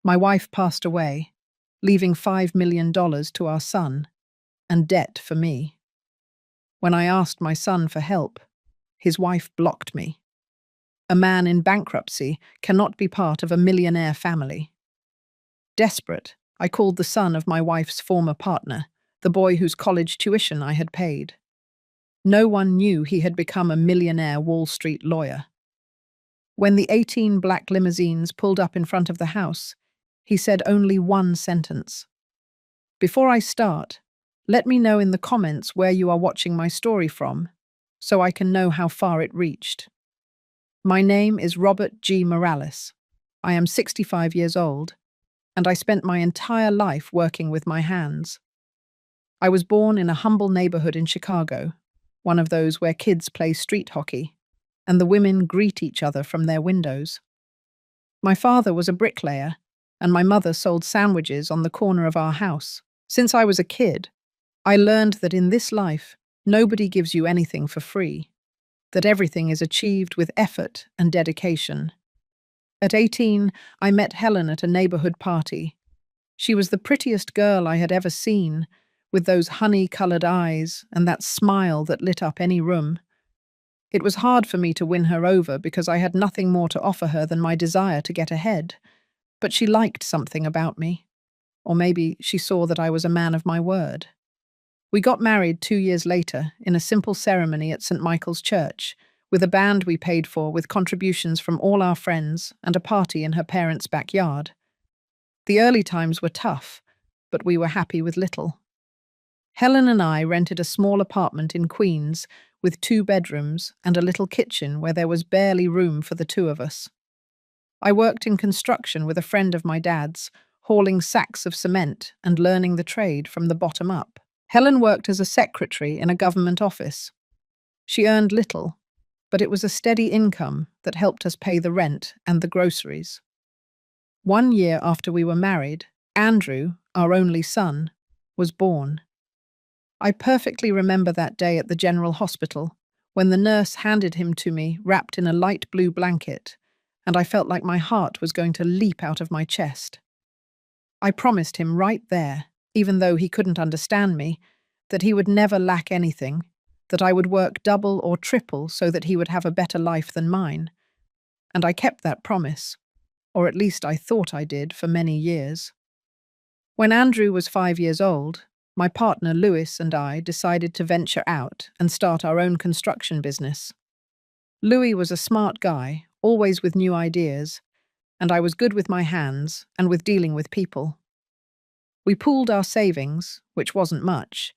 My wife passed away, leaving $5 million to our son and debt for me. When I asked my son for help, his wife blocked me. A man in bankruptcy cannot be part of a millionaire family. Desperate, I called the son of my wife's former partner, the boy whose college tuition I had paid. No one knew he had become a millionaire Wall Street lawyer. When the 18 black limousines pulled up in front of the house, he said only one sentence. "Before I start, let me know in the comments where you are watching my story from, so I can know how far it reached." My name is Robert G. Morales. I am 65 years old, and I spent my entire life working with my hands. I was born in a humble neighborhood in Chicago, one of those where kids play street hockey, and the women greet each other from their windows. My father was a bricklayer, and my mother sold sandwiches on the corner of our house. Since I was a kid, I learned that in this life, nobody gives you anything for free, that everything is achieved with effort and dedication. At 18, I met Helen at a neighborhood party. She was the prettiest girl I had ever seen, with those honey-colored eyes and that smile that lit up any room. It was hard for me to win her over because I had nothing more to offer her than my desire to get ahead. But she liked something about me. Or maybe she saw that I was a man of my word. We got married 2 years later in a simple ceremony at St. Michael's Church, with a band we paid for with contributions from all our friends and a party in her parents' backyard. The early times were tough, but we were happy with little. Helen and I rented a small apartment in Queens with 2 bedrooms and a little kitchen where there was barely room for the 2 of us. I worked in construction with a friend of my dad's, hauling sacks of cement and learning the trade from the bottom up. Helen worked as a secretary in a government office. She earned little, but it was a steady income that helped us pay the rent and the groceries. 1 year after we were married, Andrew, our only son, was born. I perfectly remember that day at the General Hospital, when the nurse handed him to me wrapped in a light blue blanket, and I felt like my heart was going to leap out of my chest. I promised him right there, even though he couldn't understand me, that he would never lack anything, that I would work double or triple so that he would have a better life than mine. And I kept that promise, or at least I thought I did, for many years. When Andrew was 5 years old, my partner Louis and I decided to venture out and start our own construction business. Louis was a smart guy, always with new ideas, and I was good with my hands and with dealing with people. We pooled our savings, which wasn't much,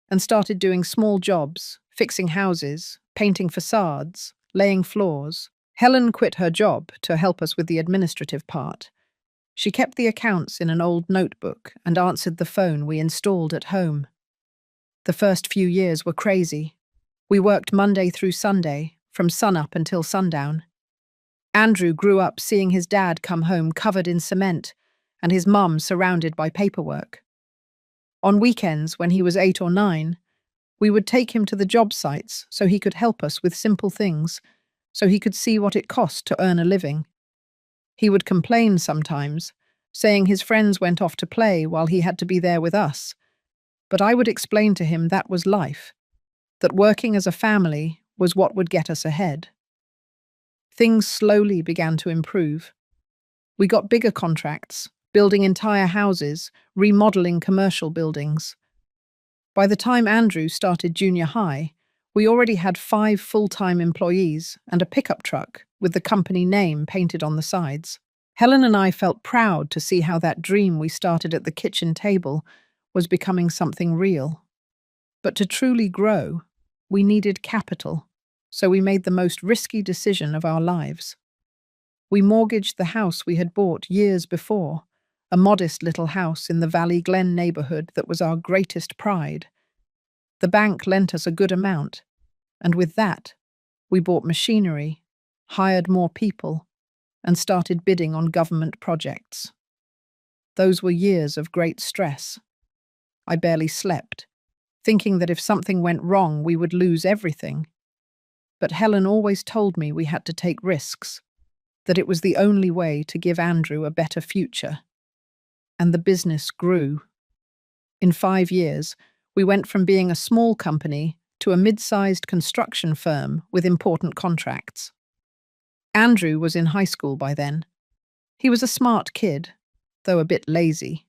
and started doing small jobs, fixing houses, painting facades, laying floors. Helen quit her job to help us with the administrative part. She kept the accounts in an old notebook and answered the phone we installed at home. The first few years were crazy. We worked Monday through Sunday, from sunup until sundown. Andrew grew up seeing his dad come home covered in cement and his mum surrounded by paperwork. On weekends, when he was 8 or 9, we would take him to the job sites so he could help us with simple things, so he could see what it cost to earn a living. He would complain sometimes, saying his friends went off to play while he had to be there with us. But I would explain to him that was life, that working as a family was what would get us ahead. Things slowly began to improve. We got bigger contracts, building entire houses, remodeling commercial buildings. By the time Andrew started junior high, we already had 5 full-time employees and a pickup truck with the company name painted on the sides. Helen and I felt proud to see how that dream we started at the kitchen table was becoming something real. But to truly grow, we needed capital, so we made the most risky decision of our lives. We mortgaged the house we had bought years before, a modest little house in the Valley Glen neighborhood that was our greatest pride. The bank lent us a good amount, and with that, we bought machinery, hired more people, and started bidding on government projects. Those were years of great stress. I barely slept, thinking that if something went wrong, we would lose everything. But Helen always told me we had to take risks, that it was the only way to give Andrew a better future. and the business grew. In 5 years, we went from being a small company to a mid-sized construction firm with important contracts. Andrew was in high school by then. He was a smart kid, though a bit lazy.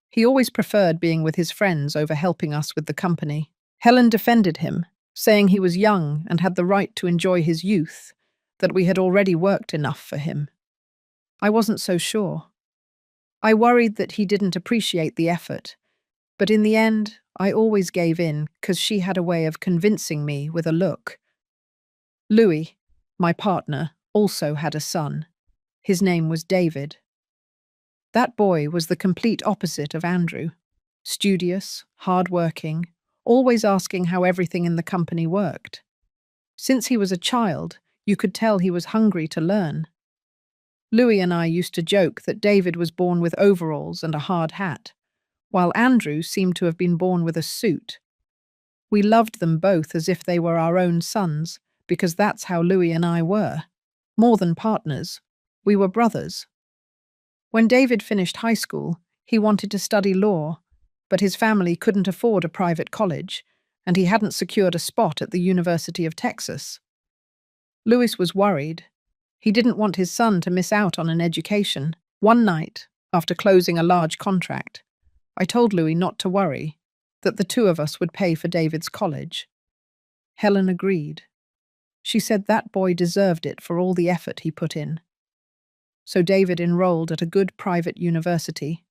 He always preferred being with his friends over helping us with the company. Helen defended him, saying he was young and had the right to enjoy his youth, that we had already worked enough for him. I wasn't so sure. I worried that he didn't appreciate the effort, but in the end, I always gave in because she had a way of convincing me with a look. Louis, my partner, also had a son. His name was David. That boy was the complete opposite of Andrew. Studious, hard-working, always asking how everything in the company worked. Since he was a child, you could tell he was hungry to learn. Louis and I used to joke that David was born with overalls and a hard hat, while Andrew seemed to have been born with a suit. We loved them both as if they were our own sons, because that's how Louis and I were. More than partners, we were brothers. When David finished high school, he wanted to study law, but his family couldn't afford a private college, and he hadn't secured a spot at the University of Texas. Louis was worried. He didn't want his son to miss out on an education. One night, after closing a large contract, I told Louis not to worry, that the two of us would pay for David's college. Helen agreed. She said that boy deserved it for all the effort he put in. So David enrolled at a good private university,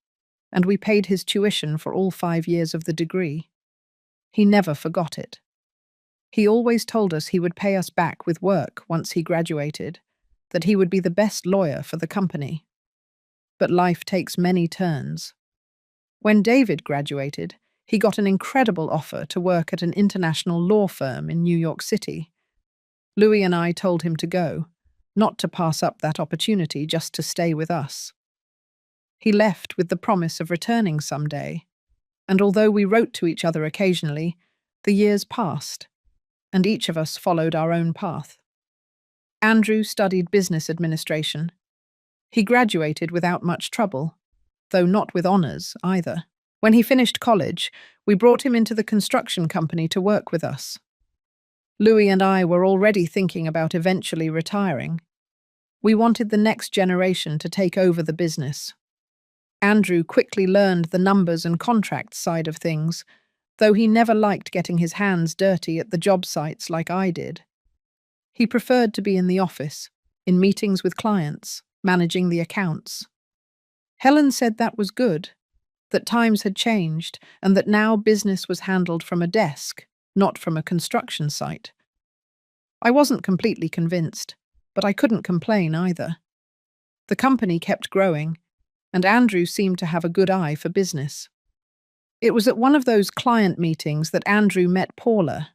and we paid his tuition for all 5 years of the degree. He never forgot it. He always told us he would pay us back with work once he graduated, that he would be the best lawyer for the company. But life takes many turns. When David graduated, he got an incredible offer to work at an international law firm in New York City. Louis and I told him to go, not to pass up that opportunity just to stay with us. He left with the promise of returning someday, and although we wrote to each other occasionally, the years passed, and each of us followed our own path. Andrew studied business administration. He graduated without much trouble, though not with honours either. When he finished college, we brought him into the construction company to work with us. Louis and I were already thinking about eventually retiring. We wanted the next generation to take over the business. Andrew quickly learned the numbers and contracts side of things, though he never liked getting his hands dirty at the job sites like I did. He preferred to be in the office, in meetings with clients, managing the accounts. Helen said that was good, that times had changed and that now business was handled from a desk, not from a construction site. I wasn't completely convinced, but I couldn't complain either. The company kept growing, and Andrew seemed to have a good eye for business. It was at one of those client meetings that Andrew met Paula.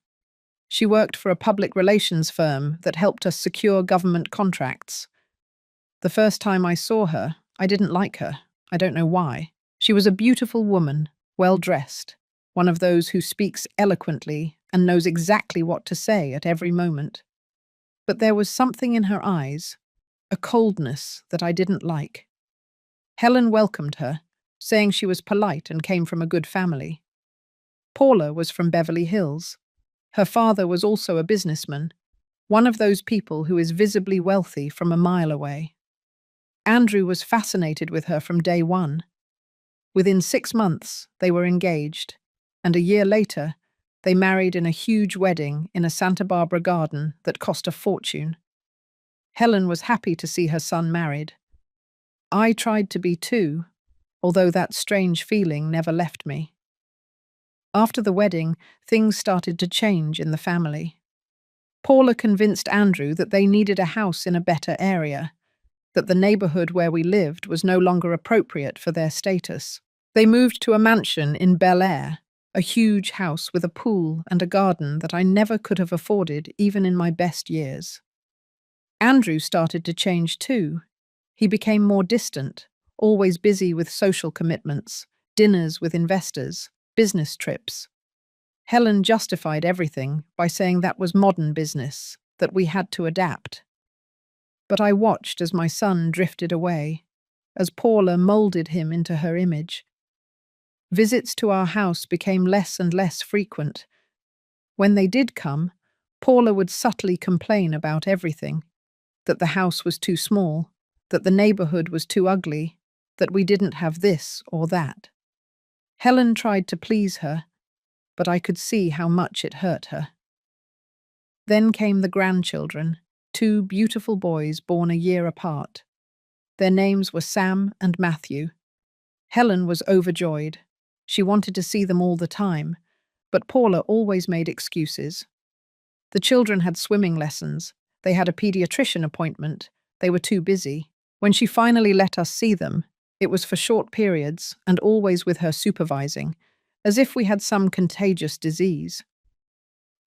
She worked for a public relations firm that helped us secure government contracts. The first time I saw her, I didn't like her. I don't know why. She was a beautiful woman, well-dressed, one of those who speaks eloquently and knows exactly what to say at every moment. But there was something in her eyes, a coldness that I didn't like. Helen welcomed her, saying she was polite and came from a good family. Paula was from Beverly Hills. Her father was also a businessman, one of those people who is visibly wealthy from a mile away. Andrew was fascinated with her from day one. Within 6 months, they were engaged, and a year later, they married in a huge wedding in a Santa Barbara garden that cost a fortune. Helen was happy to see her son married. I tried to be too, although that strange feeling never left me. After the wedding, things started to change in the family. Paula convinced Andrew that they needed a house in a better area, that the neighborhood where we lived was no longer appropriate for their status. They moved to a mansion in Bel Air, a huge house with a pool and a garden that I never could have afforded even in my best years. Andrew started to change too. He became more distant, always busy with social commitments, dinners with investors, business trips. Helen justified everything by saying that was modern business, that we had to adapt. But I watched as my son drifted away. as Paula molded him into her image. Visits to our house became less and less frequent. When they did come, Paula would subtly complain about everything, that the house was too small, that the neighborhood was too ugly, that we didn't have this or that. Helen tried to please her, but I could see how much it hurt her. Then came the grandchildren, two beautiful boys born a year apart. Their names were Sam and Matthew. Helen was overjoyed. She wanted to see them all the time, but Paula always made excuses. The children had swimming lessons. They had a pediatrician appointment. They were too busy. When she finally let us see them, it was for short periods and always with her supervising, as if we had some contagious disease.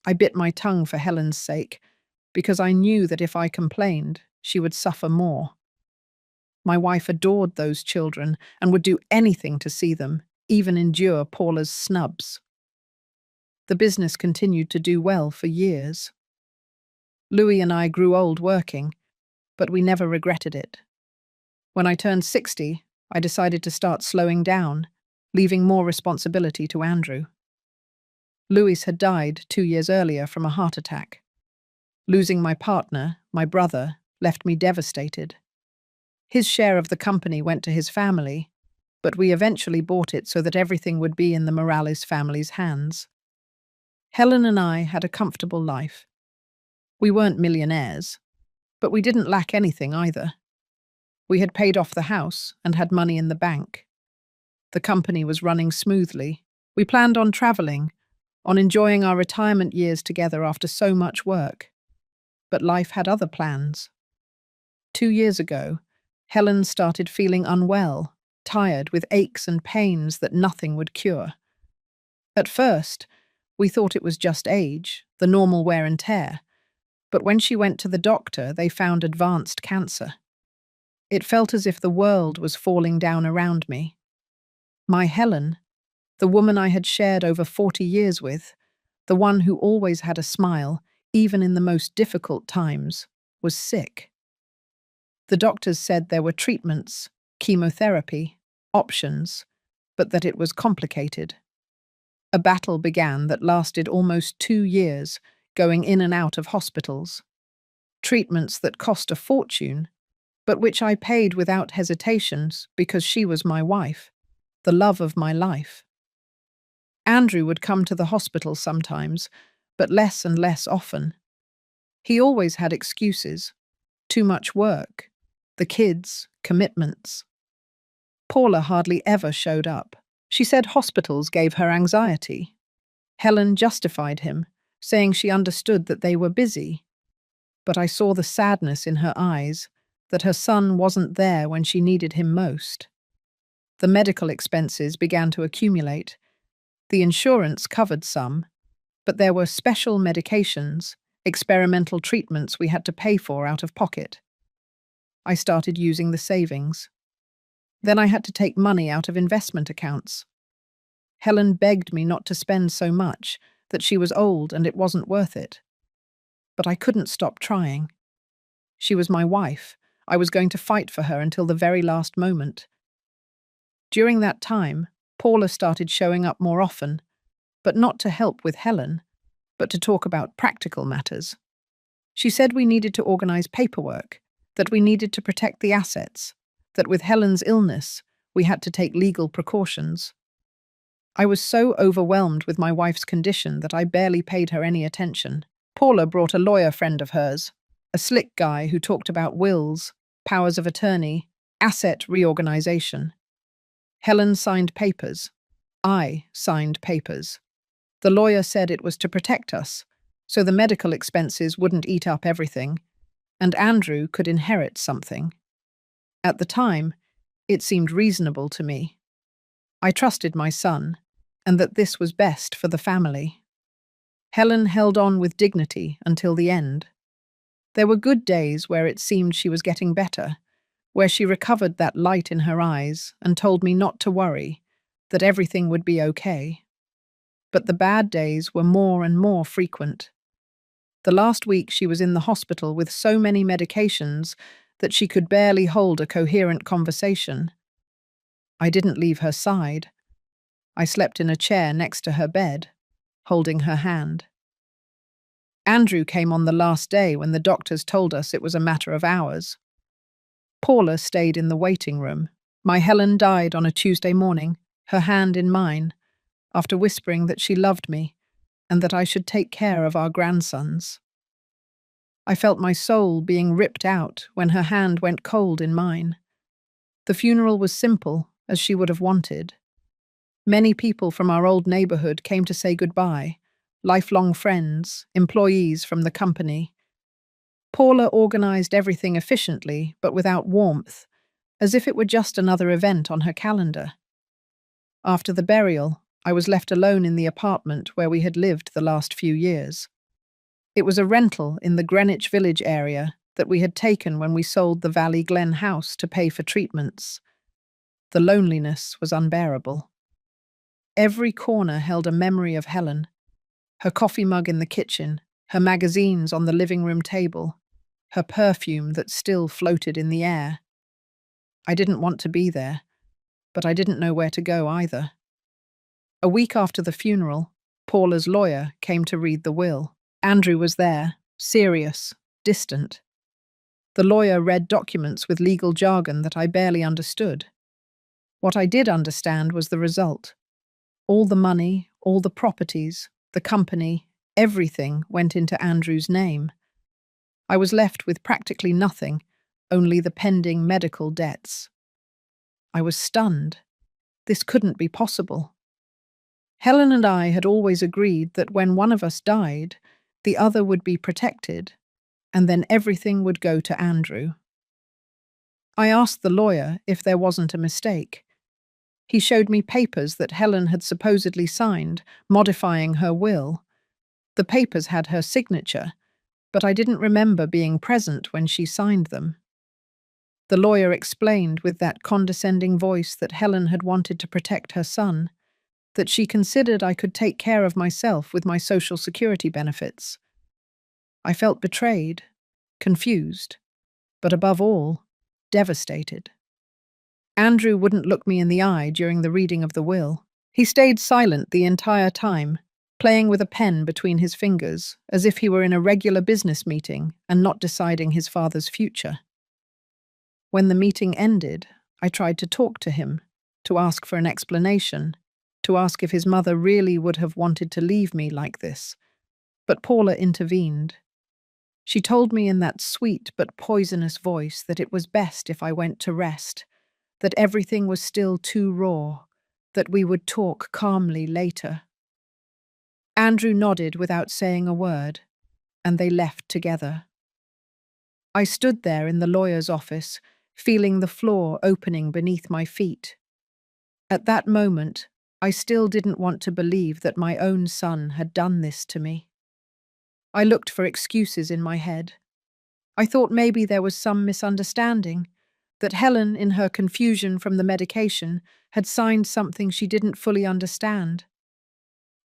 I bit my tongue for Helen's sake, because I knew that if I complained, she would suffer more. My wife adored those children and would do anything to see them, even endure Paula's snubs. The business continued to do well for years. Louis and I grew old working, but we never regretted it. When I turned 60, I decided to start slowing down, leaving more responsibility to Andrew. Louis had died 2 years earlier from a heart attack. Losing my partner, my brother, left me devastated. His share of the company went to his family, but we eventually bought it so that everything would be in the Morales family's hands. Helen and I had a comfortable life. We weren't millionaires, but we didn't lack anything either. We had paid off the house and had money in the bank. The company was running smoothly. We planned on traveling, on enjoying our retirement years together after so much work. But life had other plans. 2 years ago, Helen started feeling unwell, tired with aches and pains that nothing would cure. At first, we thought it was just age, the normal wear and tear, but when she went to the doctor, they found advanced cancer. It felt as if the world was falling down around me. My Helen, the woman I had shared over 40 years with, the one who always had a smile, even in the most difficult times, was sick. The doctors said there were treatments, chemotherapy, options, but that it was complicated. A battle began that lasted almost 2 years, going in and out of hospitals. Treatments that cost a fortune, but which I paid without hesitations because she was my wife, the love of my life. Andrew would come to the hospital sometimes, but less and less often. He always had excuses. Too much work, the kids, commitments. Paula hardly ever showed up. She said hospitals gave her anxiety. Helen justified him, saying she understood that they were busy. But I saw the sadness in her eyes, that her son wasn't there when she needed him most. The medical expenses began to accumulate. The insurance covered some, but there were special medications, experimental treatments we had to pay for out of pocket. I started using the savings. Then I had to take money out of investment accounts. Helen begged me not to spend so much, that she was old and it wasn't worth it. But I couldn't stop trying. She was my wife. I was going to fight for her until the very last moment. During that time, Paula started showing up more often, but not to help with Helen, but to talk about practical matters. She said we needed to organize paperwork, that we needed to protect the assets, that with Helen's illness, we had to take legal precautions. I was so overwhelmed with my wife's condition that I barely paid her any attention. Paula brought a lawyer friend of hers, a slick guy who talked about wills, powers of attorney, asset reorganization. Helen signed papers. I signed papers. The lawyer said it was to protect us, so the medical expenses wouldn't eat up everything, and Andrew could inherit something. At the time, it seemed reasonable to me. I trusted my son, and that this was best for the family. Helen held on with dignity until the end. There were good days where it seemed she was getting better, where she recovered that light in her eyes and told me not to worry, that everything would be okay. But the bad days were more and more frequent. The last week she was in the hospital with so many medications that she could barely hold a coherent conversation. I didn't leave her side. I slept in a chair next to her bed, holding her hand. Andrew came on the last day when the doctors told us it was a matter of hours. Paula stayed in the waiting room. My Helen died on a Tuesday morning, her hand in mine, after whispering that she loved me and that I should take care of our grandsons. I felt my soul being ripped out when her hand went cold in mine. The funeral was simple, as she would have wanted. Many people from our old neighborhood came to say goodbye, lifelong friends, employees from the company. Paula organized everything efficiently, but without warmth, as if it were just another event on her calendar. After the burial, I was left alone in the apartment where we had lived the last few years. It was a rental in the Greenwich Village area that we had taken when we sold the Valley Glen house to pay for treatments. The loneliness was unbearable. Every corner held a memory of Helen, her coffee mug in the kitchen, her magazines on the living room table, her perfume that still floated in the air. I didn't want to be there, but I didn't know where to go either. A week after the funeral, Paula's lawyer came to read the will. Andrew was there, serious, distant. The lawyer read documents with legal jargon that I barely understood. What I did understand was the result. All the money, all the properties, the company, everything went into Andrew's name. I was left with practically nothing, only the pending medical debts. I was stunned. This couldn't be possible. Helen and I had always agreed that when one of us died, the other would be protected, and then everything would go to Andrew. I asked the lawyer if there wasn't a mistake. He showed me papers that Helen had supposedly signed, modifying her will. The papers had her signature, but I didn't remember being present when she signed them. The lawyer explained with that condescending voice that Helen had wanted to protect her son, that she considered I could take care of myself with my Social Security benefits. I felt betrayed, confused, but above all, devastated. Andrew wouldn't look me in the eye during the reading of the will. He stayed silent the entire time, playing with a pen between his fingers, as if he were in a regular business meeting and not deciding his father's future. When the meeting ended, I tried to talk to him, to ask for an explanation, to ask if his mother really would have wanted to leave me like this. But Paula intervened. She told me in that sweet but poisonous voice that it was best if I went to rest, that everything was still too raw, that we would talk calmly later. Andrew nodded without saying a word, and they left together. I stood there in the lawyer's office, feeling the floor opening beneath my feet. At that moment, I still didn't want to believe that my own son had done this to me. I looked for excuses in my head. I thought maybe there was some misunderstanding, that Helen, in her confusion from the medication, had signed something she didn't fully understand.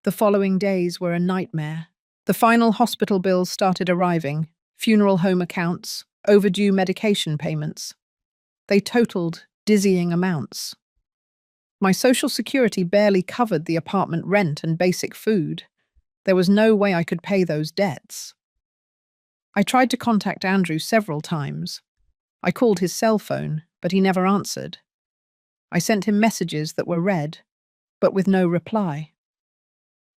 The following days were a nightmare. The final hospital bills started arriving, funeral home accounts, overdue medication payments. They totaled dizzying amounts. My Social Security barely covered the apartment rent and basic food. There was no way I could pay those debts. I tried to contact Andrew several times. I called his cell phone, but he never answered. I sent him messages that were read, but with no reply.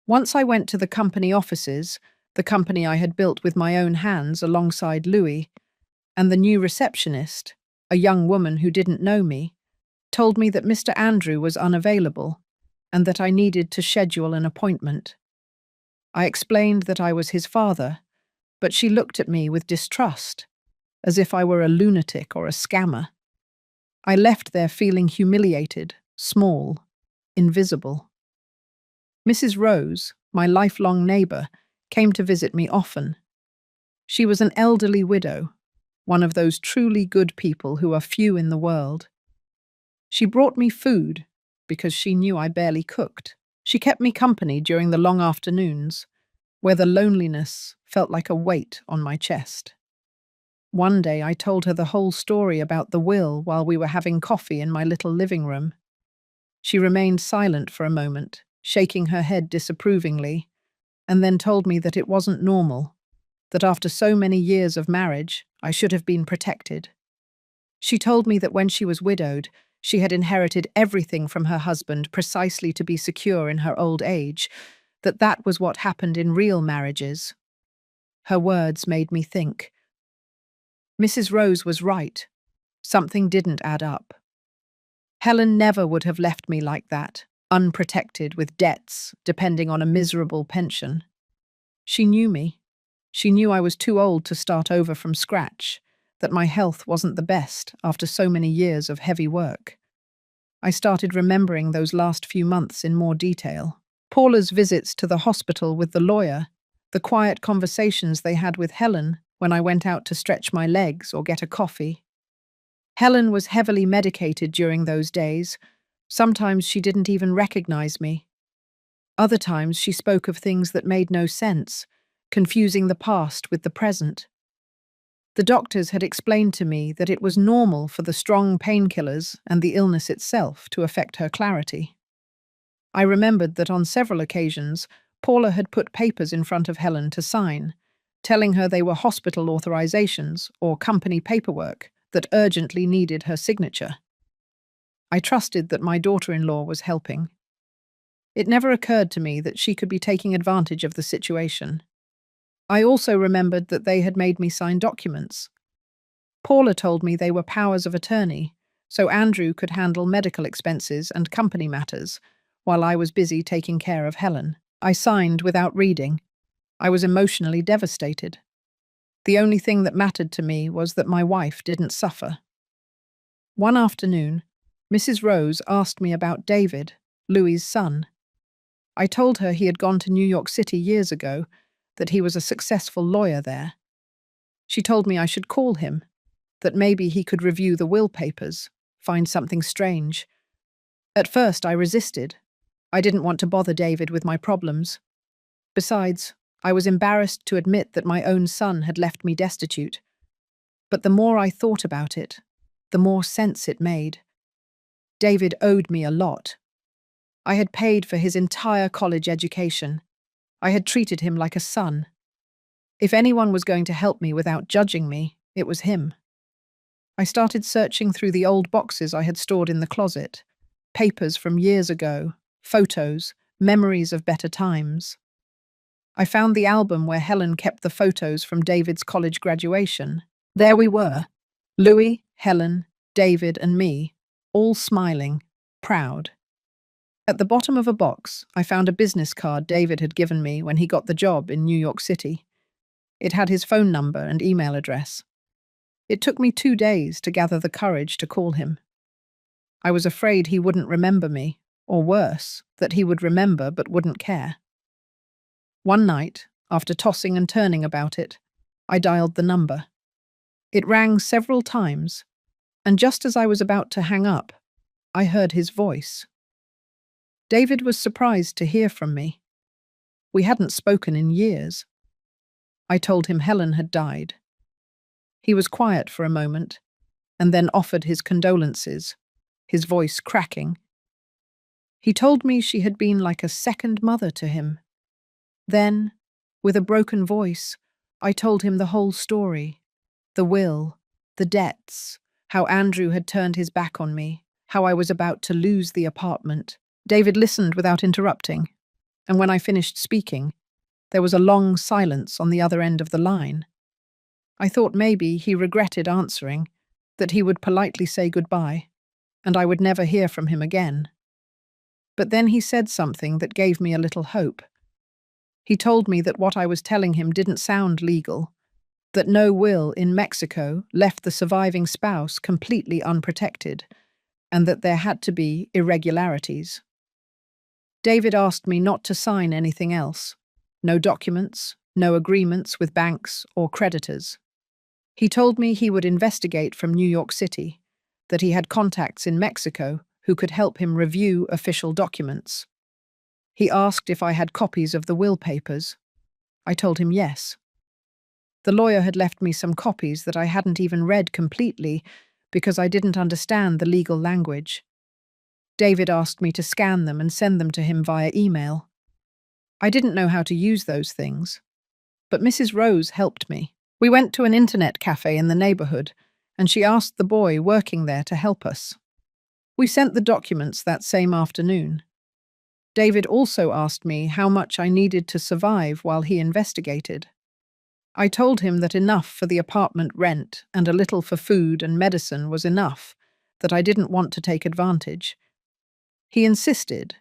Once I went to the company offices, the company I had built with my own hands alongside Louis, and the new receptionist, a young woman who didn't know me, told me that Mr. Andrew was unavailable and that I needed to schedule an appointment. I explained that I was his father, but she looked at me with distrust, as if I were a lunatic or a scammer. I left there feeling humiliated, small, invisible. Mrs. Rose, my lifelong neighbour, came to visit me often. She was an elderly widow, one of those truly good people who are few in the world. She brought me food because she knew I barely cooked. She kept me company during the long afternoons, where the loneliness felt like a weight on my chest. One day I told her the whole story about the will while we were having coffee in my little living room. She remained silent for a moment, shaking her head disapprovingly, and then told me that it wasn't normal, that after so many years of marriage, I should have been protected. She told me that when she was widowed, she had inherited everything from her husband precisely to be secure in her old age, that that was what happened in real marriages. Her words made me think. Mrs. Rose was right. Something didn't add up. Helen never would have left me like that, unprotected with debts, depending on a miserable pension. She knew me. She knew I was too old to start over from scratch, that my health wasn't the best after so many years of heavy work. I started remembering those last few months in more detail. Paula's visits to the hospital with the lawyer, the quiet conversations they had with Helen when I went out to stretch my legs or get a coffee. Helen was heavily medicated during those days. Sometimes she didn't even recognize me. Other times she spoke of things that made no sense, confusing the past with the present. The doctors had explained to me that it was normal for the strong painkillers and the illness itself to affect her clarity. I remembered that on several occasions, Paula had put papers in front of Helen to sign, telling her they were hospital authorizations or company paperwork that urgently needed her signature. I trusted that my daughter-in-law was helping. It never occurred to me that she could be taking advantage of the situation. I also remembered that they had made me sign documents. Paula told me they were powers of attorney, so Andrew could handle medical expenses and company matters, while I was busy taking care of Helen. I signed without reading. I was emotionally devastated. The only thing that mattered to me was that my wife didn't suffer. One afternoon, Mrs. Rose asked me about David, Louis's son. I told her he had gone to New York City years ago, that he was a successful lawyer there. She told me I should call him, that maybe he could review the will papers, find something strange. At first I resisted. I didn't want to bother David with my problems. Besides, I was embarrassed to admit that my own son had left me destitute. But the more I thought about it, the more sense it made. David owed me a lot. I had paid for his entire college education. I had treated him like a son. If anyone was going to help me without judging me, it was him. I started searching through the old boxes I had stored in the closet, papers from years ago, photos, memories of better times. I found the album where Helen kept the photos from David's college graduation. There we were, Louis, Helen, David, and me, all smiling, proud. At the bottom of a box, I found a business card David had given me when he got the job in New York City. It had his phone number and email address. It took me 2 days to gather the courage to call him. I was afraid he wouldn't remember me, or worse, that he would remember but wouldn't care. One night, after tossing and turning about it, I dialed the number. It rang several times, and just as I was about to hang up, I heard his voice. David was surprised to hear from me. We hadn't spoken in years. I told him Helen had died. He was quiet for a moment, and then offered his condolences, his voice cracking. He told me she had been like a second mother to him. Then, with a broken voice, I told him the whole story. The will, the debts, how Andrew had turned his back on me, how I was about to lose the apartment. David listened without interrupting, and when I finished speaking, there was a long silence on the other end of the line. I thought maybe he regretted answering, that he would politely say goodbye, and I would never hear from him again. But then he said something that gave me a little hope. He told me that what I was telling him didn't sound legal, that no will in Mexico left the surviving spouse completely unprotected, and that there had to be irregularities. David asked me not to sign anything else. No documents, no agreements with banks or creditors. He told me he would investigate from New York City, that he had contacts in Mexico who could help him review official documents. He asked if I had copies of the will papers. I told him yes. The lawyer had left me some copies that I hadn't even read completely because I didn't understand the legal language. David asked me to scan them and send them to him via email. I didn't know how to use those things, but Mrs. Rose helped me. We went to an internet cafe in the neighborhood, and she asked the boy working there to help us. We sent the documents that same afternoon. David also asked me how much I needed to survive while he investigated. I told him that enough for the apartment rent and a little for food and medicine was enough, that I didn't want to take advantage. He insisted,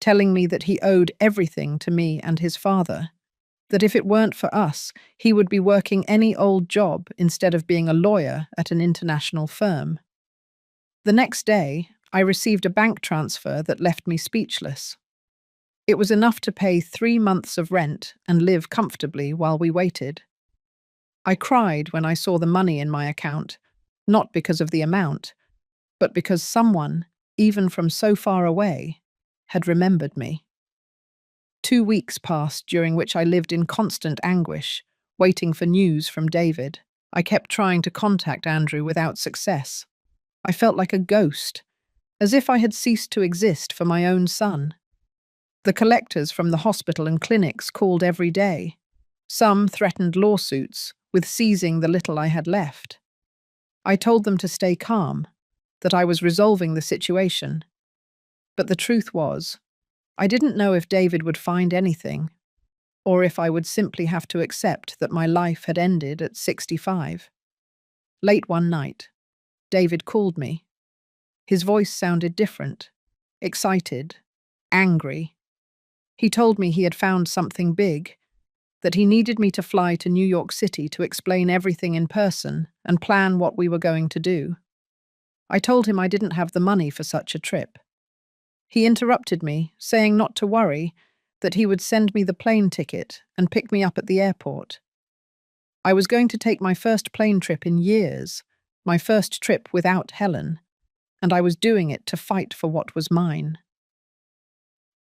telling me that he owed everything to me and his father, that if it weren't for us, he would be working any old job instead of being a lawyer at an international firm. The next day, I received a bank transfer that left me speechless. It was enough to pay 3 months of rent and live comfortably while we waited. I cried when I saw the money in my account, not because of the amount, but because someone, even from so far away, had remembered me. 2 weeks passed during which I lived in constant anguish, waiting for news from David. I kept trying to contact Andrew without success. I felt like a ghost, as if I had ceased to exist for my own son. The collectors from the hospital and clinics called every day. Some threatened lawsuits, with seizing the little I had left. I told them to stay calm, that I was resolving the situation. But the truth was, I didn't know if David would find anything, or if I would simply have to accept that my life had ended at 65. Late one night, David called me. His voice sounded different, excited, angry. He told me he had found something big, that he needed me to fly to New York City to explain everything in person and plan what we were going to do. I told him I didn't have the money for such a trip. He interrupted me, saying not to worry, that he would send me the plane ticket and pick me up at the airport. I was going to take my first plane trip in years, my first trip without Helen, and I was doing it to fight for what was mine.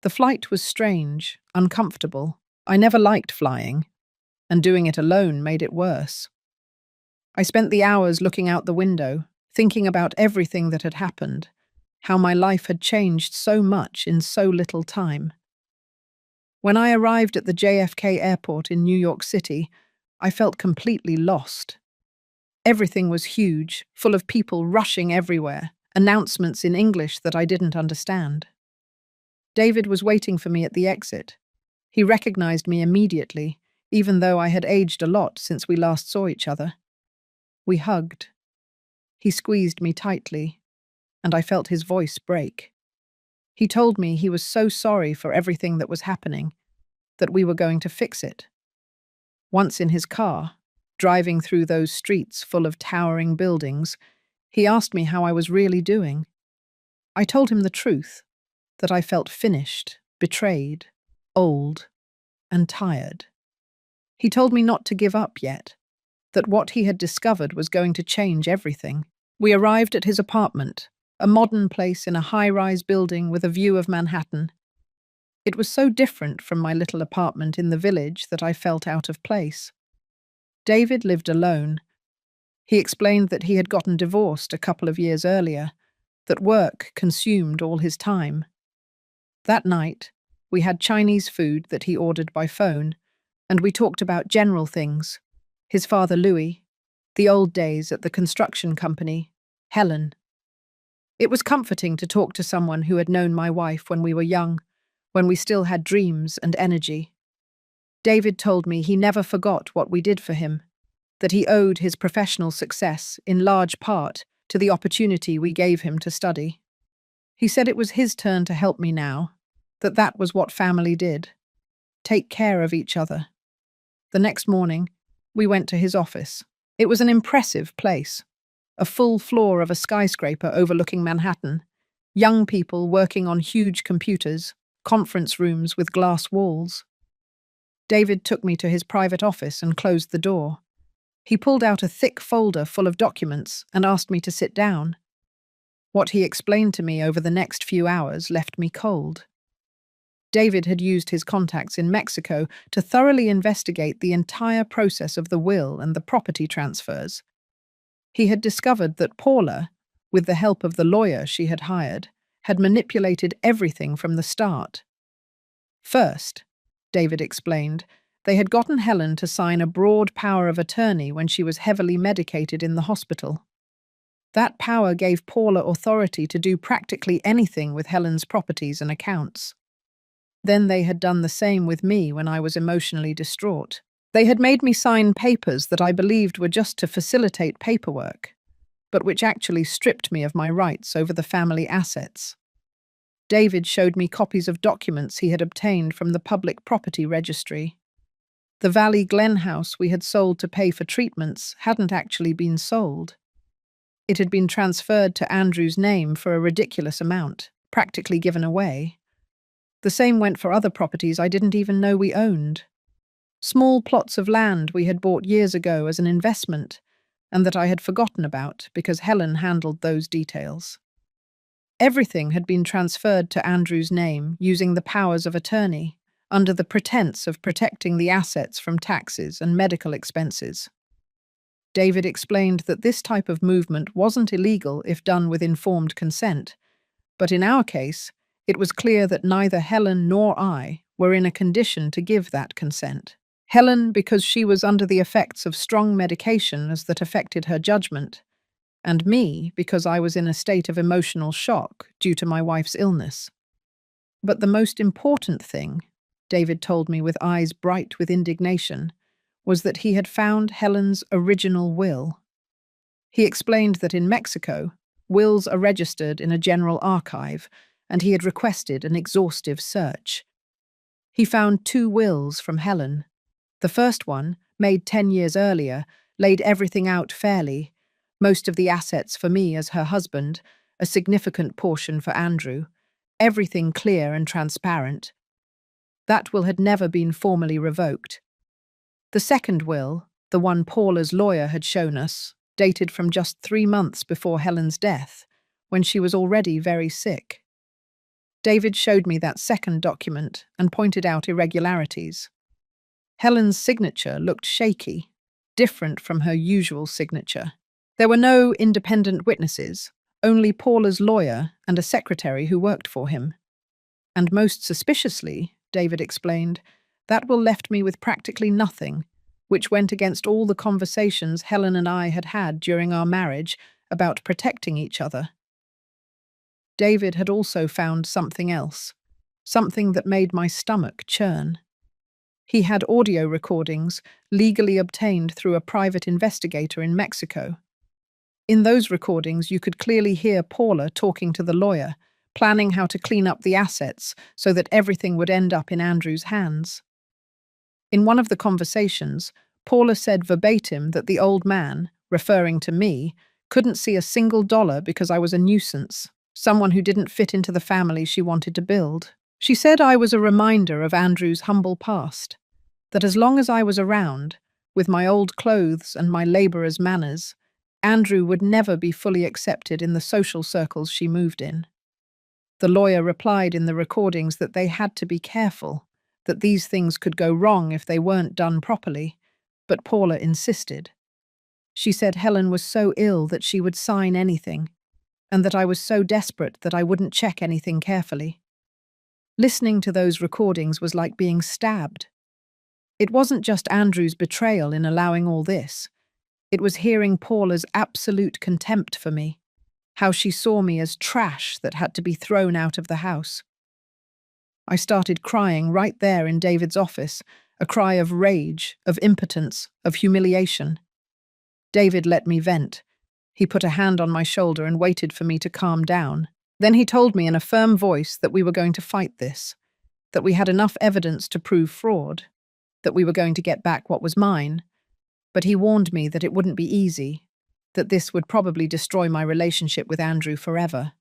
The flight was strange, uncomfortable. I never liked flying, and doing it alone made it worse. I spent the hours looking out the window, thinking about everything that had happened, how my life had changed so much in so little time. When I arrived at the JFK airport in New York City, I felt completely lost. Everything was huge, full of people rushing everywhere, announcements in English that I didn't understand. David was waiting for me at the exit. He recognized me immediately, even though I had aged a lot since we last saw each other. We hugged. He squeezed me tightly, and I felt his voice break. He told me he was so sorry for everything that was happening, that we were going to fix it. Once in his car, driving through those streets full of towering buildings, he asked me how I was really doing. I told him the truth, that I felt finished, betrayed, old, and tired. He told me not to give up yet, that what he had discovered was going to change everything. We arrived at his apartment, a modern place in a high-rise building with a view of Manhattan. It was so different from my little apartment in the village that I felt out of place. David lived alone. He explained that he had gotten divorced a couple of years earlier, that work consumed all his time. That night, we had Chinese food that he ordered by phone, and we talked about general things. His father Louis, the old days at the construction company, Helen. It was comforting to talk to someone who had known my wife when we were young, when we still had dreams and energy. David told me he never forgot what we did for him, that he owed his professional success in large part to the opportunity we gave him to study. He said it was his turn to help me now, that was what family did. Take care of each other. The next morning, we went to his office. It was an impressive place. A full floor of a skyscraper overlooking Manhattan. Young people working on huge computers, conference rooms with glass walls. David took me to his private office and closed the door. He pulled out a thick folder full of documents and asked me to sit down. What he explained to me over the next few hours left me cold. David had used his contacts in Mexico to thoroughly investigate the entire process of the will and the property transfers. He had discovered that Paula, with the help of the lawyer she had hired, had manipulated everything from the start. First, David explained, they had gotten Helen to sign a broad power of attorney when she was heavily medicated in the hospital. That power gave Paula authority to do practically anything with Helen's properties and accounts. Then they had done the same with me when I was emotionally distraught. They had made me sign papers that I believed were just to facilitate paperwork, but which actually stripped me of my rights over the family assets. David showed me copies of documents he had obtained from the public property registry. The Valley Glen house we had sold to pay for treatments hadn't actually been sold. It had been transferred to Andrew's name for a ridiculous amount, practically given away. The same went for other properties I didn't even know we owned. Small plots of land we had bought years ago as an investment, and that I had forgotten about because Helen handled those details. Everything had been transferred to Andrew's name using the powers of attorney, under the pretense of protecting the assets from taxes and medical expenses. David explained that this type of movement wasn't illegal if done with informed consent, but in our case, it was clear that neither Helen nor I were in a condition to give that consent. Helen, because she was under the effects of strong medications that affected her judgment, and me, because I was in a state of emotional shock due to my wife's illness. But the most important thing, David told me with eyes bright with indignation, was that he had found Helen's original will. He explained that in Mexico, wills are registered in a general archive, and he had requested an exhaustive search. He found 2 wills from Helen. The first one, made 10 years earlier, laid everything out fairly, most of the assets for me as her husband, a significant portion for Andrew, everything clear and transparent. That will had never been formally revoked. The second will, the one Paula's lawyer had shown us, dated from just 3 months before Helen's death, when she was already very sick. David showed me that second document and pointed out irregularities. Helen's signature looked shaky, different from her usual signature. There were no independent witnesses, only Paula's lawyer and a secretary who worked for him. And most suspiciously, David explained, that will left me with practically nothing, which went against all the conversations Helen and I had had during our marriage about protecting each other. David had also found something else, something that made my stomach churn. He had audio recordings legally obtained through a private investigator in Mexico. In those recordings, you could clearly hear Paula talking to the lawyer, planning how to clean up the assets so that everything would end up in Andrew's hands. In one of the conversations, Paula said verbatim that the old man, referring to me, couldn't see a single dollar because I was a nuisance, someone who didn't fit into the family she wanted to build. She said I was a reminder of Andrew's humble past, that as long as I was around, with my old clothes and my labourer's manners, Andrew would never be fully accepted in the social circles she moved in. The lawyer replied in the recordings that they had to be careful, that these things could go wrong if they weren't done properly, but Paula insisted. She said Helen was so ill that she would sign anything, and that I was so desperate that I wouldn't check anything carefully. Listening to those recordings was like being stabbed. It wasn't just Andrew's betrayal in allowing all this. It was hearing Paula's absolute contempt for me, how she saw me as trash that had to be thrown out of the house. I started crying right there in David's office, a cry of rage, of impotence, of humiliation. David let me vent. He put a hand on my shoulder and waited for me to calm down. Then he told me in a firm voice that we were going to fight this, that we had enough evidence to prove fraud, that we were going to get back what was mine. But he warned me that it wouldn't be easy, that this would probably destroy my relationship with Andrew forever.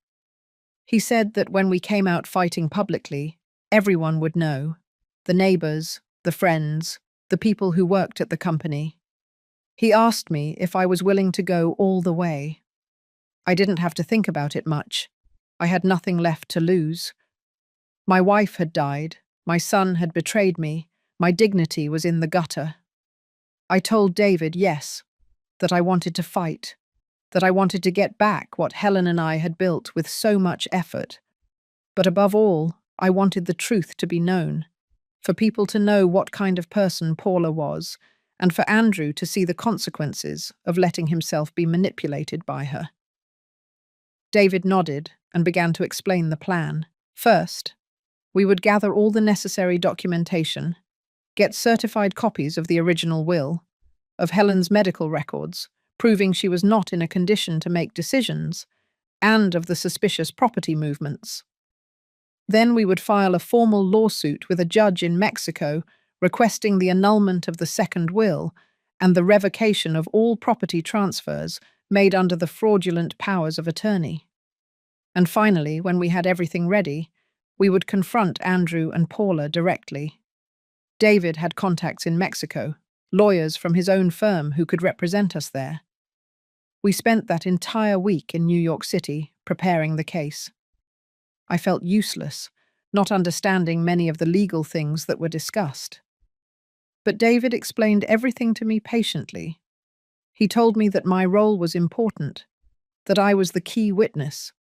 He said that when we came out fighting publicly, everyone would know, the neighbours, the friends, the people who worked at the company. He asked me if I was willing to go all the way. I didn't have to think about it much. I had nothing left to lose. My wife had died, my son had betrayed me, my dignity was in the gutter. I told David, yes, that I wanted to fight, that I wanted to get back what Helen and I had built with so much effort. But above all, I wanted the truth to be known, for people to know what kind of person Paula was, and for Andrew to see the consequences of letting himself be manipulated by her. David nodded and began to explain the plan. First, we would gather all the necessary documentation, get certified copies of the original will, of Helen's medical records, proving she was not in a condition to make decisions, and of the suspicious property movements. Then we would file a formal lawsuit with a judge in Mexico requesting the annulment of the second will and the revocation of all property transfers made under the fraudulent powers of attorney. And finally, when we had everything ready, we would confront Andrew and Paula directly. David had contacts in Mexico, lawyers from his own firm who could represent us there. We spent that entire week in New York City preparing the case. I felt useless, not understanding many of the legal things that were discussed. But David explained everything to me patiently. He told me that my role was important, that I was the key witness,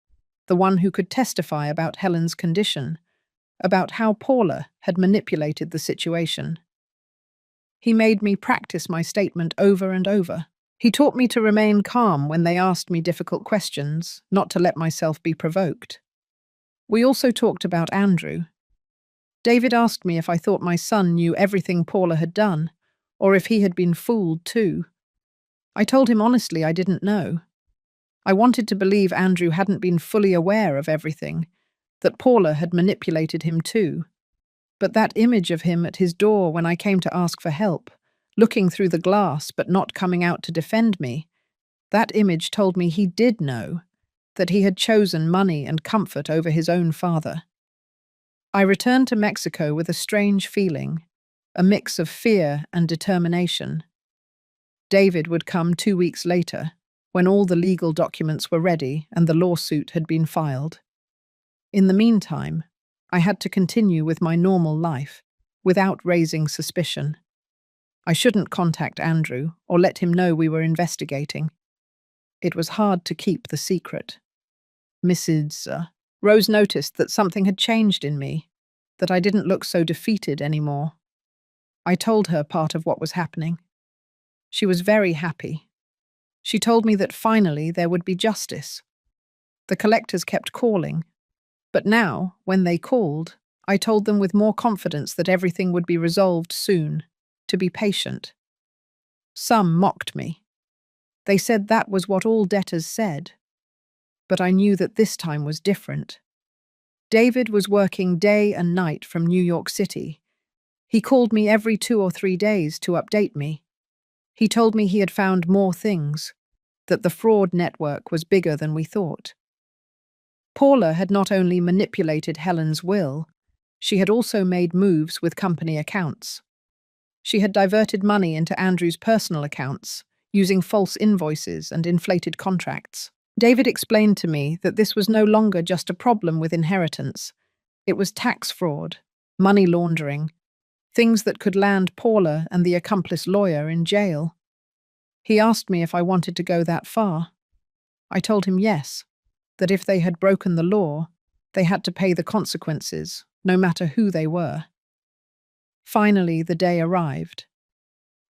the one who could testify about Helen's condition, about how Paula had manipulated the situation. He made me practice my statement over and over. He taught me to remain calm when they asked me difficult questions, not to let myself be provoked. We also talked about Andrew. David asked me if I thought my son knew everything Paula had done, or if he had been fooled too. I told him honestly I didn't know. I wanted to believe Andrew hadn't been fully aware of everything, that Paula had manipulated him too. But that image of him at his door when I came to ask for help, looking through the glass but not coming out to defend me, that image told me he did know, that he had chosen money and comfort over his own father. I returned to Mexico with a strange feeling, a mix of fear and determination. David would come 2 weeks later, when all the legal documents were ready and the lawsuit had been filed. In the meantime, I had to continue with my normal life, without raising suspicion. I shouldn't contact Andrew or let him know we were investigating. It was hard to keep the secret. Mrs. Rose noticed that something had changed in me, that I didn't look so defeated anymore. I told her part of what was happening. She was very happy. She told me that finally there would be justice. The collectors kept calling, but now, when they called, I told them with more confidence that everything would be resolved soon, to be patient. Some mocked me. They said that was what all debtors said. But I knew that this time was different. David was working day and night from New York City. He called me every 2 or 3 days to update me. He told me he had found more things, that the fraud network was bigger than we thought. Paula had not only manipulated Helen's will, she had also made moves with company accounts. She had diverted money into Andrew's personal accounts, using false invoices and inflated contracts. David explained to me that this was no longer just a problem with inheritance. It was tax fraud, money laundering, things that could land Paula and the accomplice lawyer in jail. He asked me if I wanted to go that far. I told him yes, that if they had broken the law, they had to pay the consequences, no matter who they were. Finally, the day arrived.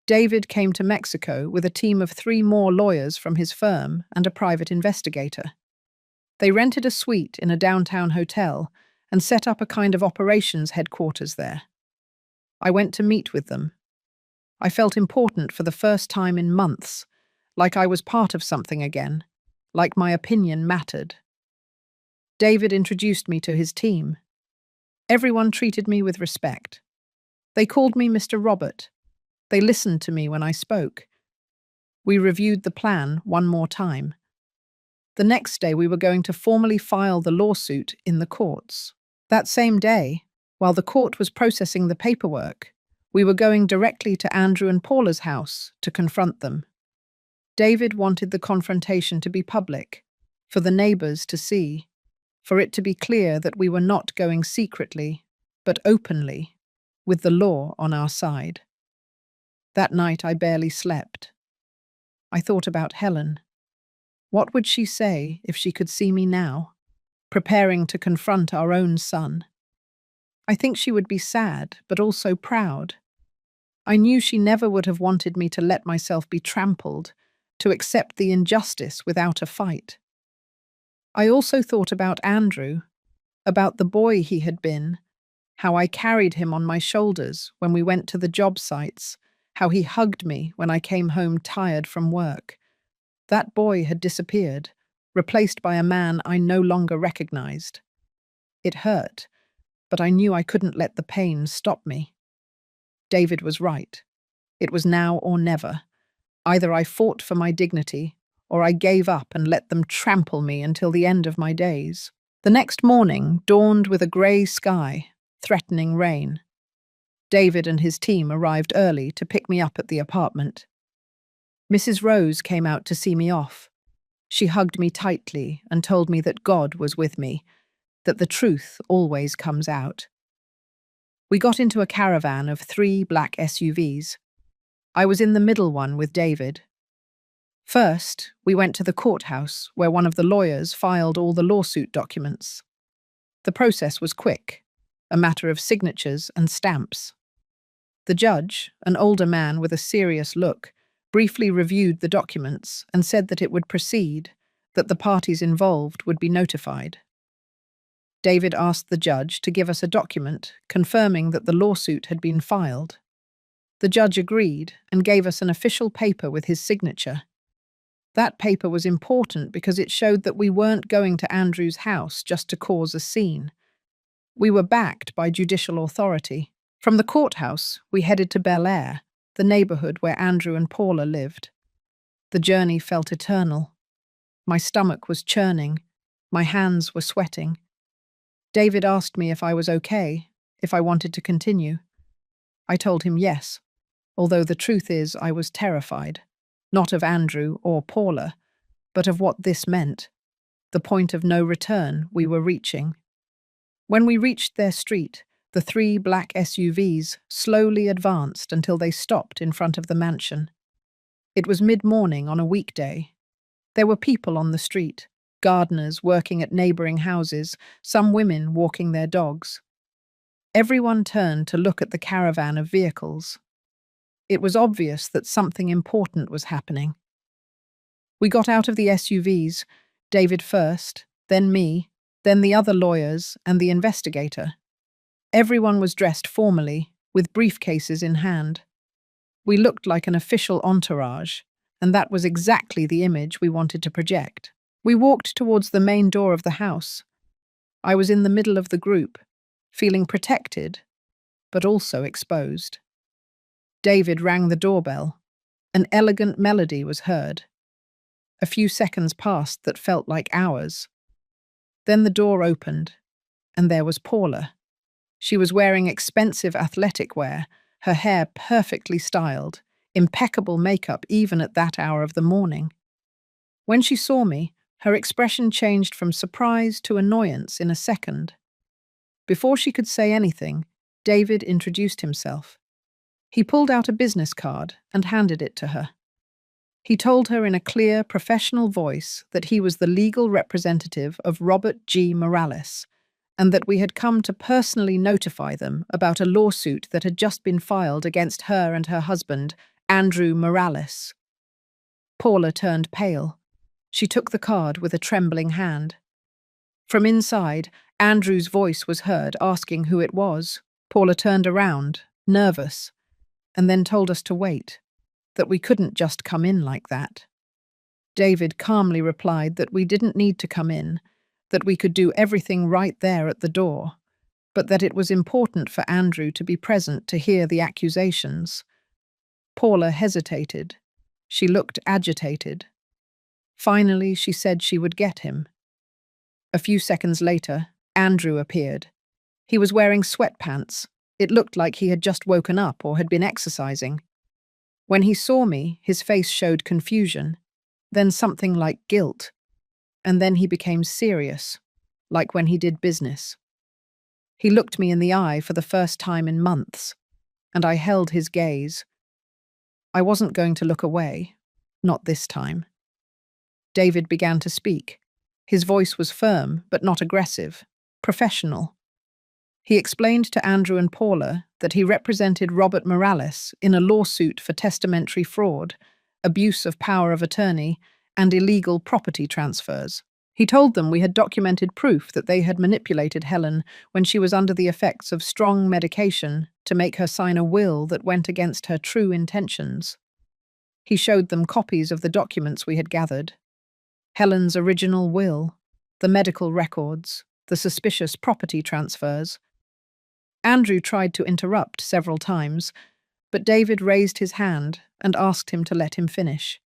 David came to Mexico with a team of 3 more lawyers from his firm and a private investigator. They rented a suite in a downtown hotel and set up a kind of operations headquarters there. I went to meet with them. I felt important for the first time in months, like I was part of something again, like my opinion mattered. David introduced me to his team. Everyone treated me with respect. They called me Mr. Robert. They listened to me when I spoke. We reviewed the plan one more time. The next day we were going to formally file the lawsuit in the courts. That same day, while the court was processing the paperwork, we were going directly to Andrew and Paula's house to confront them. David wanted the confrontation to be public, for the neighbors to see. for it to be clear that we were not going secretly, but openly, with the law on our side. That night I barely slept. I thought about Helen. What would she say if she could see me now, preparing to confront our own son? I think she would be sad, but also proud. I knew she never would have wanted me to let myself be trampled, to accept the injustice without a fight. I also thought about Andrew, about the boy he had been, how I carried him on my shoulders when we went to the job sites, how he hugged me when I came home tired from work. That boy had disappeared, replaced by a man I no longer recognized. It hurt, but I knew I couldn't let the pain stop me. David was right. It was now or never. Either I fought for my dignity, or I gave up and let them trample me until the end of my days. The next morning dawned with a grey sky, threatening rain. David and his team arrived early to pick me up at the apartment. Mrs. Rose came out to see me off. She hugged me tightly and told me that God was with me, that the truth always comes out. We got into a caravan of 3 black SUVs. I was in the middle one with David. First, we went to the courthouse where one of the lawyers filed all the lawsuit documents. The process was quick, a matter of signatures and stamps. The judge, an older man with a serious look, briefly reviewed the documents and said that it would proceed, that the parties involved would be notified. David asked the judge to give us a document confirming that the lawsuit had been filed. The judge agreed and gave us an official paper with his signature. That paper was important because it showed that we weren't going to Andrew's house just to cause a scene. We were backed by judicial authority. From the courthouse, we headed to Bel Air, the neighborhood where Andrew and Paula lived. The journey felt eternal. My stomach was churning. My hands were sweating. David asked me if I was okay, if I wanted to continue. I told him yes, although the truth is I was terrified, not of Andrew or Paula, but of what this meant, the point of no return we were reaching. When we reached their street, the 3 black SUVs slowly advanced until they stopped in front of the mansion. It was mid-morning on a weekday. There were people on the street, gardeners working at neighboring houses, some women walking their dogs. Everyone turned to look at the caravan of vehicles. It was obvious that something important was happening. We got out of the SUVs, David first, then me, then the other lawyers and the investigator. Everyone was dressed formally, with briefcases in hand. We looked like an official entourage, and that was exactly the image we wanted to project. We walked towards the main door of the house. I was in the middle of the group, feeling protected, but also exposed. David rang the doorbell. An elegant melody was heard. A few seconds passed that felt like hours. Then the door opened, and there was Paula. She was wearing expensive athletic wear, her hair perfectly styled, impeccable makeup even at that hour of the morning. When she saw me, her expression changed from surprise to annoyance in a second. Before she could say anything, David introduced himself. He pulled out a business card and handed it to her. He told her in a clear, professional voice that he was the legal representative of Robert G. Morales, and that we had come to personally notify them about a lawsuit that had just been filed against her and her husband, Andrew Morales. Paula turned pale. She took the card with a trembling hand. From inside, Andrew's voice was heard asking who it was. Paula turned around, nervous, and then told us to wait, that we couldn't just come in like that. David calmly replied that we didn't need to come in, that we could do everything right there at the door, but that it was important for Andrew to be present to hear the accusations. Paula hesitated. She looked agitated. Finally, she said she would get him. A few seconds later, Andrew appeared. He was wearing sweatpants. It looked like he had just woken up or had been exercising. When he saw me, his face showed confusion, then something like guilt, and then he became serious. like when he did business. He looked me in the eye for the first time in months, and I held his gaze. I wasn't going to look away, not this time. David began to speak. His voice was firm, but not aggressive, professional. He explained to Andrew and Paula that he represented Robert Morales in a lawsuit for testamentary fraud, abuse of power of attorney, and illegal property transfers. He told them we had documented proof that they had manipulated Helen when she was under the effects of strong medication to make her sign a will that went against her true intentions. He showed them copies of the documents we had gathered. Helen's original will, the medical records, the suspicious property transfers. Andrew tried to interrupt several times, but David raised his hand and asked him to let him finish.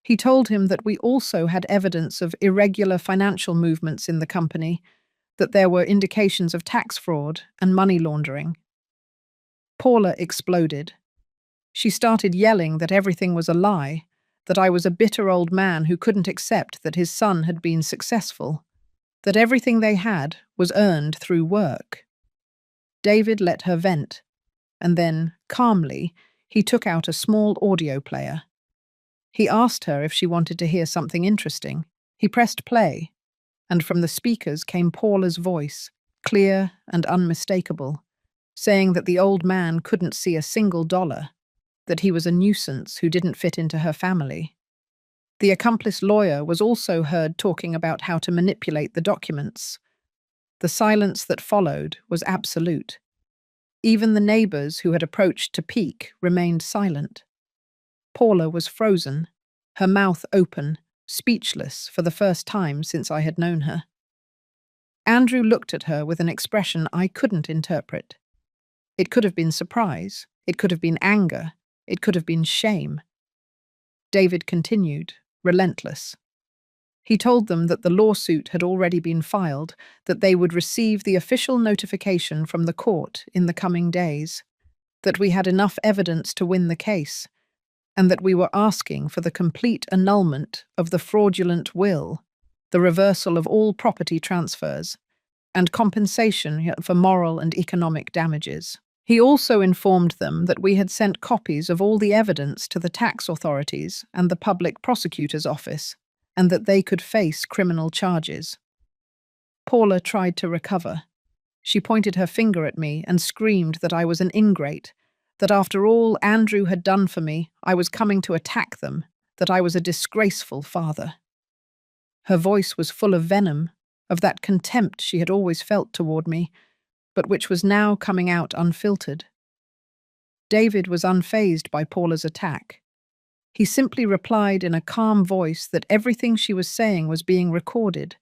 He told him that we also had evidence of irregular financial movements in the company, that there were indications of tax fraud and money laundering. Paula exploded. She started yelling that everything was a lie, that I was a bitter old man who couldn't accept that his son had been successful, that everything they had was earned through work. David let her vent, and then, calmly, he took out a small audio player. He asked her if she wanted to hear something interesting. He pressed play, and from the speakers came Paula's voice, clear and unmistakable, saying that the old man couldn't see a single dollar, that he was a nuisance who didn't fit into her family. The accomplice lawyer was also heard talking about how to manipulate the documents. The silence that followed was absolute. Even the neighbors who had approached to peek remained silent. Paula was frozen, her mouth open, speechless for the first time since I had known her. Andrew looked at her with an expression I couldn't interpret. It could have been surprise, it could have been anger, it could have been shame. David continued, relentless. He told them that the lawsuit had already been filed, that they would receive the official notification from the court in the coming days, that we had enough evidence to win the case, and that we were asking for the complete annulment of the fraudulent will, the reversal of all property transfers, and compensation for moral and economic damages. He also informed them that we had sent copies of all the evidence to the tax authorities and the public prosecutor's office, and that they could face criminal charges. Paula tried to recover. She pointed her finger at me and screamed that I was an ingrate, that after all Andrew had done for me, I was coming to attack them, that I was a disgraceful father. Her voice was full of venom, of that contempt she had always felt toward me, but which was now coming out unfiltered. David was unfazed by Paula's attack. He simply replied in a calm voice that everything she was saying was being recorded,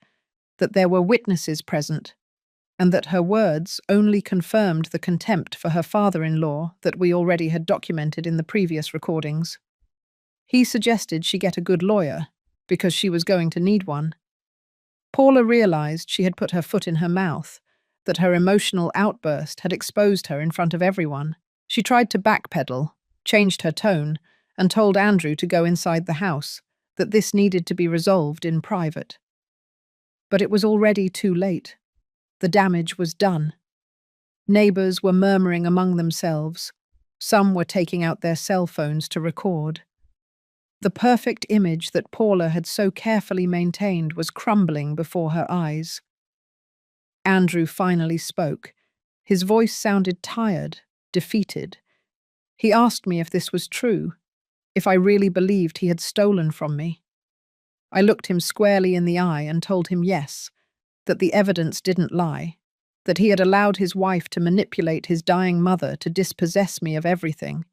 that there were witnesses present, and that her words only confirmed the contempt for her father-in-law that we already had documented in the previous recordings. He suggested she get a good lawyer, because she was going to need one. Paula realized she had put her foot in her mouth, that her emotional outburst had exposed her in front of everyone. She tried to backpedal, changed her tone, and told Andrew to go inside the house, that this needed to be resolved in private. But it was already too late. The damage was done. Neighbors were murmuring among themselves. Some were taking out their cell phones to record. The perfect image that Paula had so carefully maintained was crumbling before her eyes. Andrew finally spoke. His voice sounded tired, defeated. He asked me if this was true, if I really believed he had stolen from me. I looked him squarely in the eye and told him yes, that the evidence didn't lie, that he had allowed his wife to manipulate his dying mother to dispossess me of everything.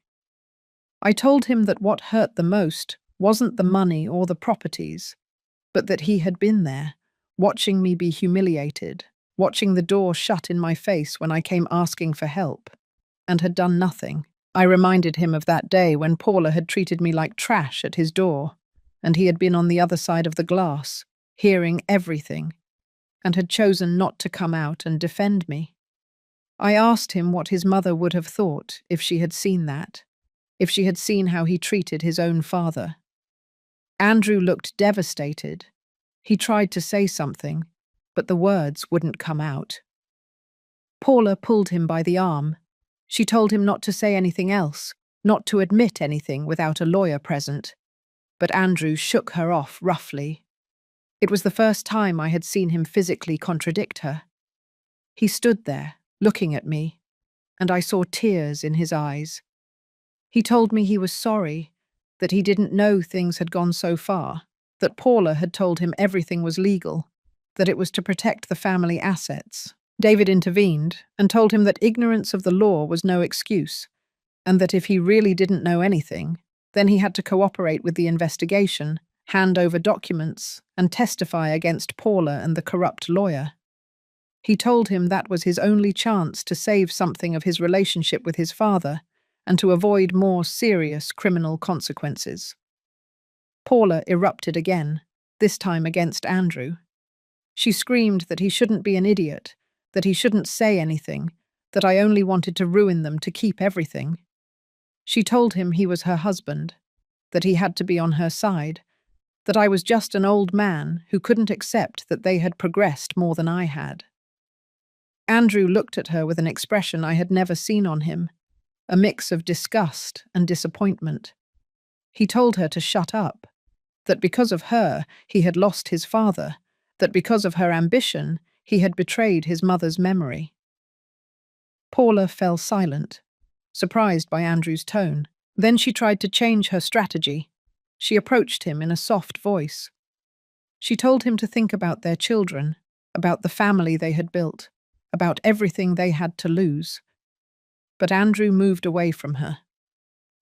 I told him that what hurt the most wasn't the money or the properties, but that he had been there, watching me be humiliated, watching the door shut in my face when I came asking for help, and had done nothing. I reminded him of that day when Paula had treated me like trash at his door, and he had been on the other side of the glass, hearing everything, and had chosen not to come out and defend me. I asked him what his mother would have thought if she had seen that, if she had seen how he treated his own father. Andrew looked devastated. He tried to say something, but the words wouldn't come out. Paula pulled him by the arm. She told him not to say anything else, not to admit anything without a lawyer present. But Andrew shook her off roughly. It was the first time I had seen him physically contradict her. He stood there, looking at me, and I saw tears in his eyes. He told me he was sorry, that he didn't know things had gone so far, that Paula had told him everything was legal, that it was to protect the family assets. David intervened and told him that ignorance of the law was no excuse, and that if he really didn't know anything, then he had to cooperate with the investigation, hand over documents, and testify against Paula and the corrupt lawyer. He told him that was his only chance to save something of his relationship with his father and to avoid more serious criminal consequences. Paula erupted again, this time against Andrew. She screamed that he shouldn't be an idiot, that he shouldn't say anything, that I only wanted to ruin them to keep everything. She told him he was her husband, that he had to be on her side, that I was just an old man who couldn't accept that they had progressed more than I had. Andrew looked at her with an expression I had never seen on him, a mix of disgust and disappointment. He told her to shut up, that because of her he had lost his father, that because of her ambition he had betrayed his mother's memory. Paula fell silent, surprised by Andrew's tone. Then she tried to change her strategy. She approached him in a soft voice. She told him to think about their children, about the family they had built, about everything they had to lose. But Andrew moved away from her.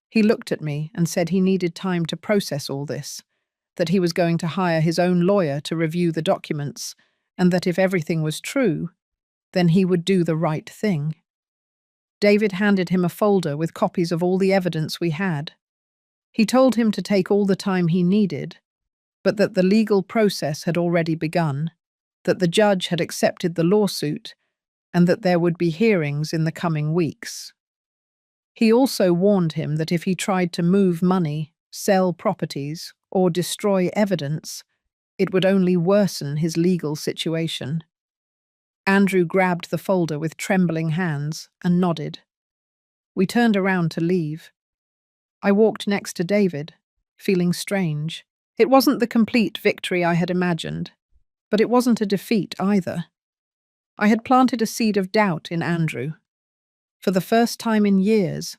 He looked at me and said he needed time to process all this, that he was going to hire his own lawyer to review the documents, and that if everything was true, then he would do the right thing. David handed him a folder with copies of all the evidence we had. He told him to take all the time he needed, but that the legal process had already begun, that the judge had accepted the lawsuit, and that there would be hearings in the coming weeks. He also warned him that if he tried to move money, sell properties, or destroy evidence, it would only worsen his legal situation. Andrew grabbed the folder with trembling hands and nodded. We turned around to leave. I walked next to David, feeling strange. It wasn't the complete victory I had imagined, but it wasn't a defeat either. I had planted a seed of doubt in Andrew. For the first time in years,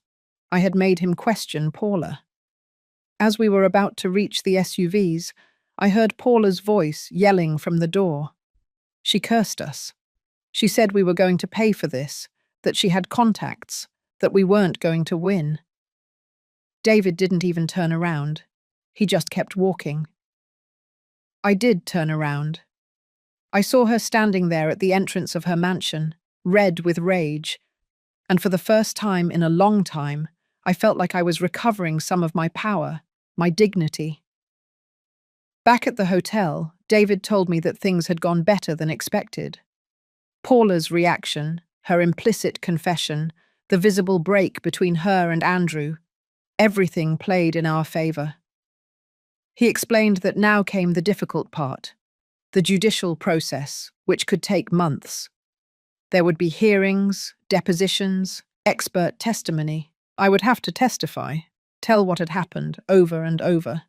I had made him question Paula. As we were about to reach the SUVs, I heard Paula's voice yelling from the door. She cursed us. She said we were going to pay for this, that she had contacts, that we weren't going to win. David didn't even turn around. He just kept walking. I did turn around. I saw her standing there at the entrance of her mansion, red with rage, and for the first time in a long time, I felt like I was recovering some of my power, my dignity. Back at the hotel, David told me that things had gone better than expected. Paula's reaction, her implicit confession, the visible break between her and Andrew, everything played in our favor. He explained that now came the difficult part, the judicial process, which could take months. There would be hearings, depositions, expert testimony. I would have to testify, tell what had happened over and over.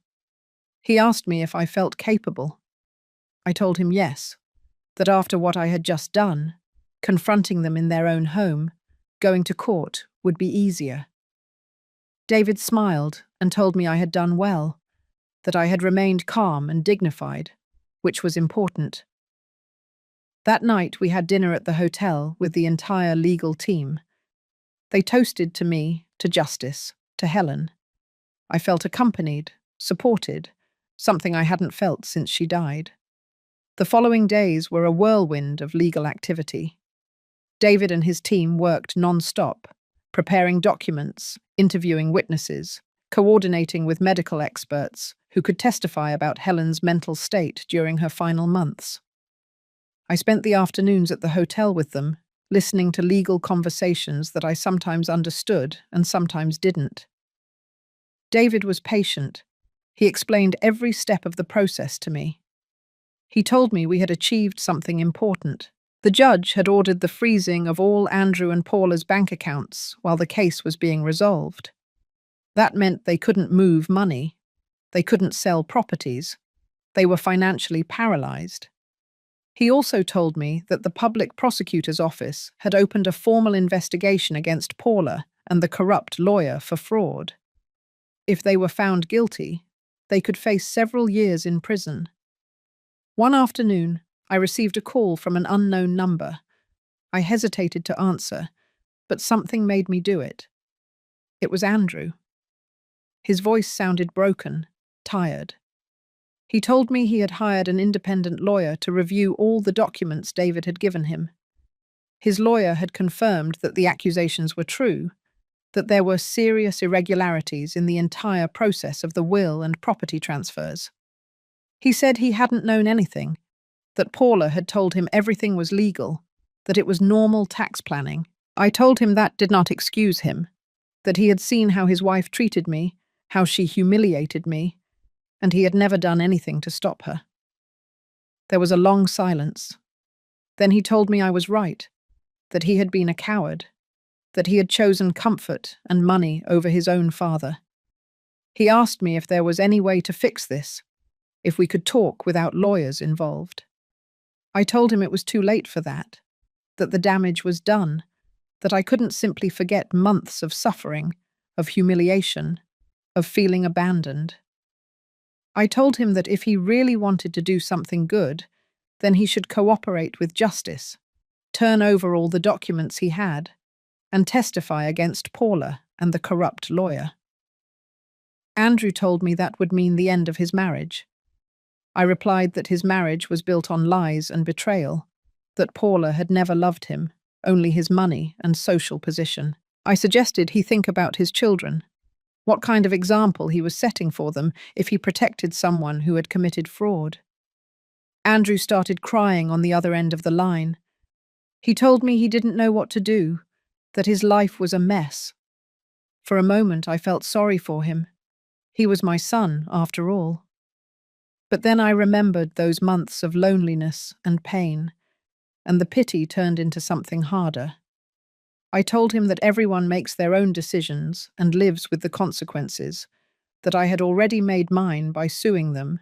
He asked me if I felt capable. I told him yes, that after what I had just done, confronting them in their own home, going to court would be easier. David smiled and told me I had done well, that I had remained calm and dignified, which was important. That night we had dinner at the hotel with the entire legal team. They toasted to me, to justice, to Helen. I felt accompanied, supported, something I hadn't felt since she died. The following days were a whirlwind of legal activity. David and his team worked non-stop, preparing documents, interviewing witnesses, coordinating with medical experts who could testify about Helen's mental state during her final months. I spent the afternoons at the hotel with them, listening to legal conversations that I sometimes understood and sometimes didn't. David was patient. He explained every step of the process to me. He told me we had achieved something important. The judge had ordered the freezing of all Andrew and Paula's bank accounts while the case was being resolved. That meant they couldn't move money, they couldn't sell properties, they were financially paralyzed. He also told me that the public prosecutor's office had opened a formal investigation against Paula and the corrupt lawyer for fraud. If they were found guilty, they could face several years in prison. One afternoon, I received a call from an unknown number. I hesitated to answer, but something made me do it. It was Andrew. His voice sounded broken, tired. He told me he had hired an independent lawyer to review all the documents David had given him. His lawyer had confirmed that the accusations were true, that there were serious irregularities in the entire process of the will and property transfers. He said he hadn't known anything, that Paula had told him everything was legal, that it was normal tax planning. I told him that did not excuse him, that he had seen how his wife treated me, how she humiliated me, and he had never done anything to stop her. There was a long silence. Then he told me I was right, that he had been a coward, that he had chosen comfort and money over his own father. He asked me if there was any way to fix this, if we could talk without lawyers involved. I told him it was too late for that the damage was done, that I couldn't simply forget months of suffering, of humiliation, of feeling abandoned. I told him that if he really wanted to do something good, then he should cooperate with justice, turn over all the documents he had, and testify against Paula and the corrupt lawyer. Andrew told me that would mean the end of his marriage. I replied that his marriage was built on lies and betrayal, that Paula had never loved him, only his money and social position. I suggested he think about his children, what kind of example he was setting for them if he protected someone who had committed fraud. Andrew started crying on the other end of the line. He told me he didn't know what to do, that his life was a mess. For a moment I felt sorry for him. He was my son, after all. But then I remembered those months of loneliness and pain, and the pity turned into something harder. I told him that everyone makes their own decisions and lives with the consequences, that I had already made mine by suing them,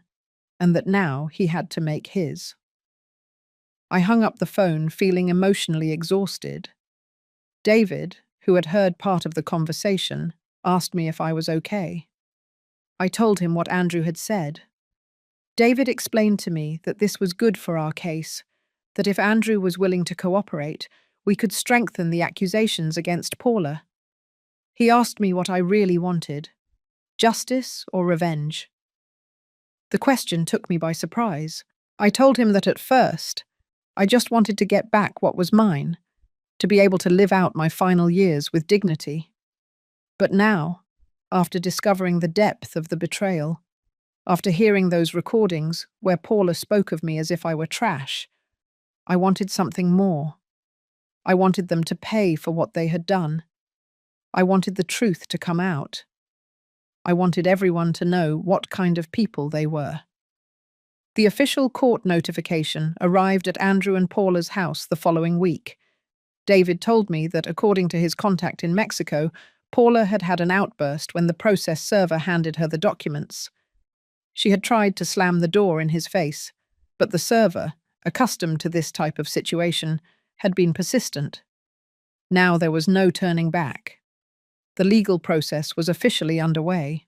and that now he had to make his. I hung up the phone feeling emotionally exhausted. David, who had heard part of the conversation, asked me if I was okay. I told him what Andrew had said. David explained to me that this was good for our case, that if Andrew was willing to cooperate, we could strengthen the accusations against Paula. He asked me what I really wanted, justice or revenge. The question took me by surprise. I told him that at first, I just wanted to get back what was mine, to be able to live out my final years with dignity. But now, after discovering the depth of the betrayal, after hearing those recordings where Paula spoke of me as if I were trash, I wanted something more. I wanted them to pay for what they had done. I wanted the truth to come out. I wanted everyone to know what kind of people they were. The official court notification arrived at Andrew and Paula's house the following week. David told me that, according to his contact in Mexico, Paula had had an outburst when the process server handed her the documents. She had tried to slam the door in his face, but the server, accustomed to this type of situation, had been persistent. Now there was no turning back. The legal process was officially underway.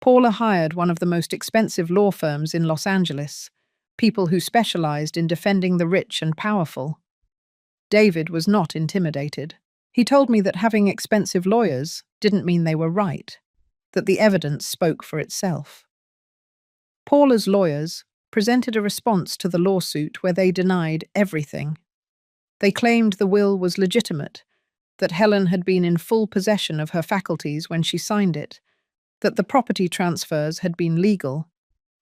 Paula hired one of the most expensive law firms in Los Angeles, people who specialized in defending the rich and powerful. David was not intimidated. He told me that having expensive lawyers didn't mean they were right, that the evidence spoke for itself. Paula's lawyers presented a response to the lawsuit where they denied everything. They claimed the will was legitimate, that Helen had been in full possession of her faculties when she signed it, that the property transfers had been legal,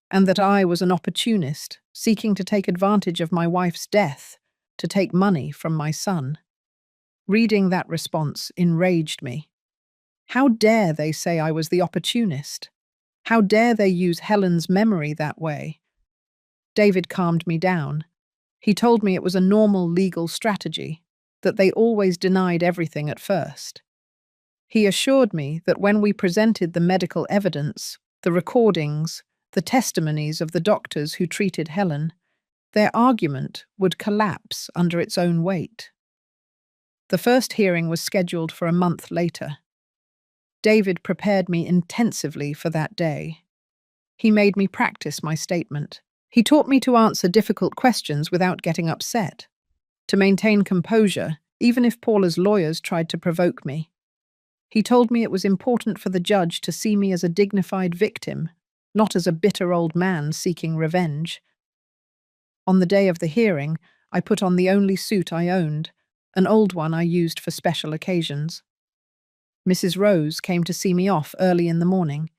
and that I was an opportunist seeking to take advantage of my wife's death to take money from my son. Reading that response enraged me. How dare they say I was the opportunist? How dare they use Helen's memory that way? David calmed me down. He told me it was a normal legal strategy, that they always denied everything at first. He assured me that when we presented the medical evidence, the recordings, the testimonies of the doctors who treated Helen, their argument would collapse under its own weight. The first hearing was scheduled for a month later. David prepared me intensively for that day. He made me practice my statement. He taught me to answer difficult questions without getting upset, to maintain composure, even if Paula's lawyers tried to provoke me. He told me it was important for the judge to see me as a dignified victim, not as a bitter old man seeking revenge. On the day of the hearing, I put on the only suit I owned, an old one I used for special occasions. Mrs. Rose came to see me off early in the morning.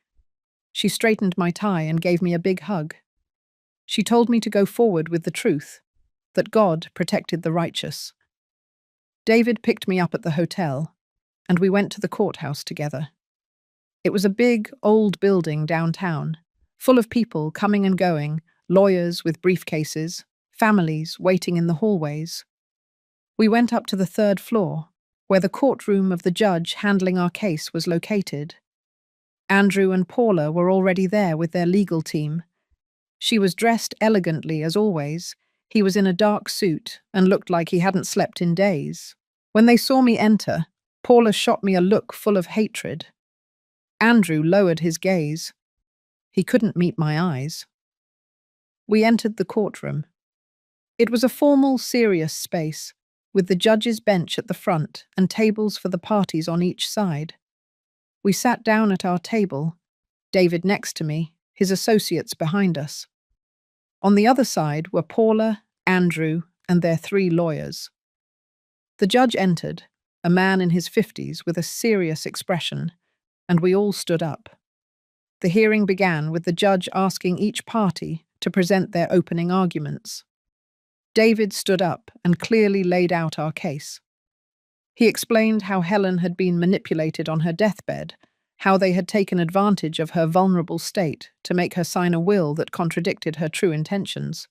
She straightened my tie and gave me a big hug. She told me to go forward with the truth, that God protected the righteous. David picked me up at the hotel, and we went to the courthouse together. It was a big, old building downtown, full of people coming and going, lawyers with briefcases, families waiting in the hallways. We went up to the third floor, where the courtroom of the judge handling our case was located. Andrew and Paula were already there with their legal team. She was dressed elegantly as always. He was in a dark suit and looked like he hadn't slept in days. When they saw me enter, Paula shot me a look full of hatred. Andrew lowered his gaze. He couldn't meet my eyes. We entered the courtroom. It was a formal, serious space, with the judge's bench at the front and tables for the parties on each side. We sat down at our table, David next to me, his associates behind us. On the other side were Paula, Andrew, and their 3 lawyers. The judge entered, a man in his 50s with a serious expression, and we all stood up. The hearing began with the judge asking each party to present their opening arguments. David stood up and clearly laid out our case. He explained how Helen had been manipulated on her deathbed, how they had taken advantage of her vulnerable state to make her sign a will that contradicted her true intentions.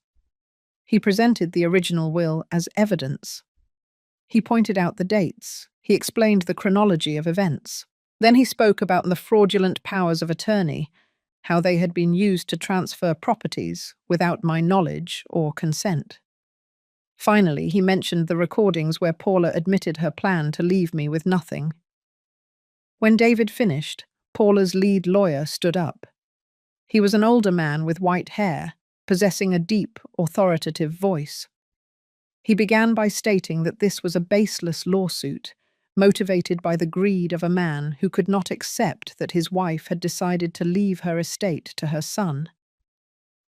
He presented the original will as evidence. He pointed out the dates. He explained the chronology of events. Then he spoke about the fraudulent powers of attorney, how they had been used to transfer properties without my knowledge or consent. Finally, he mentioned the recordings where Paula admitted her plan to leave me with nothing. When David finished, Paula's lead lawyer stood up. He was an older man with white hair, possessing a deep, authoritative voice. He began by stating that this was a baseless lawsuit, motivated by the greed of a man who could not accept that his wife had decided to leave her estate to her son.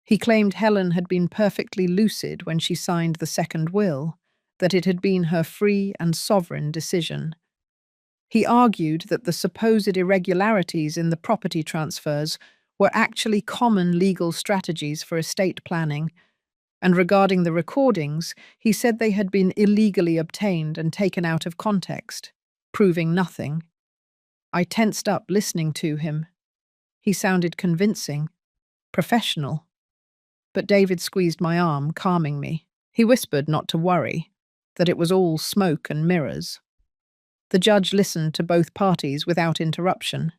He claimed Helen had been perfectly lucid when she signed the second will, that it had been her free and sovereign decision. He argued that the supposed irregularities in the property transfers were actually common legal strategies for estate planning, and regarding the recordings, he said they had been illegally obtained and taken out of context, proving nothing. I tensed up listening to him. He sounded convincing, professional. But David squeezed my arm, calming me. He whispered not to worry, that it was all smoke and mirrors. The judge listened to both parties without interruption.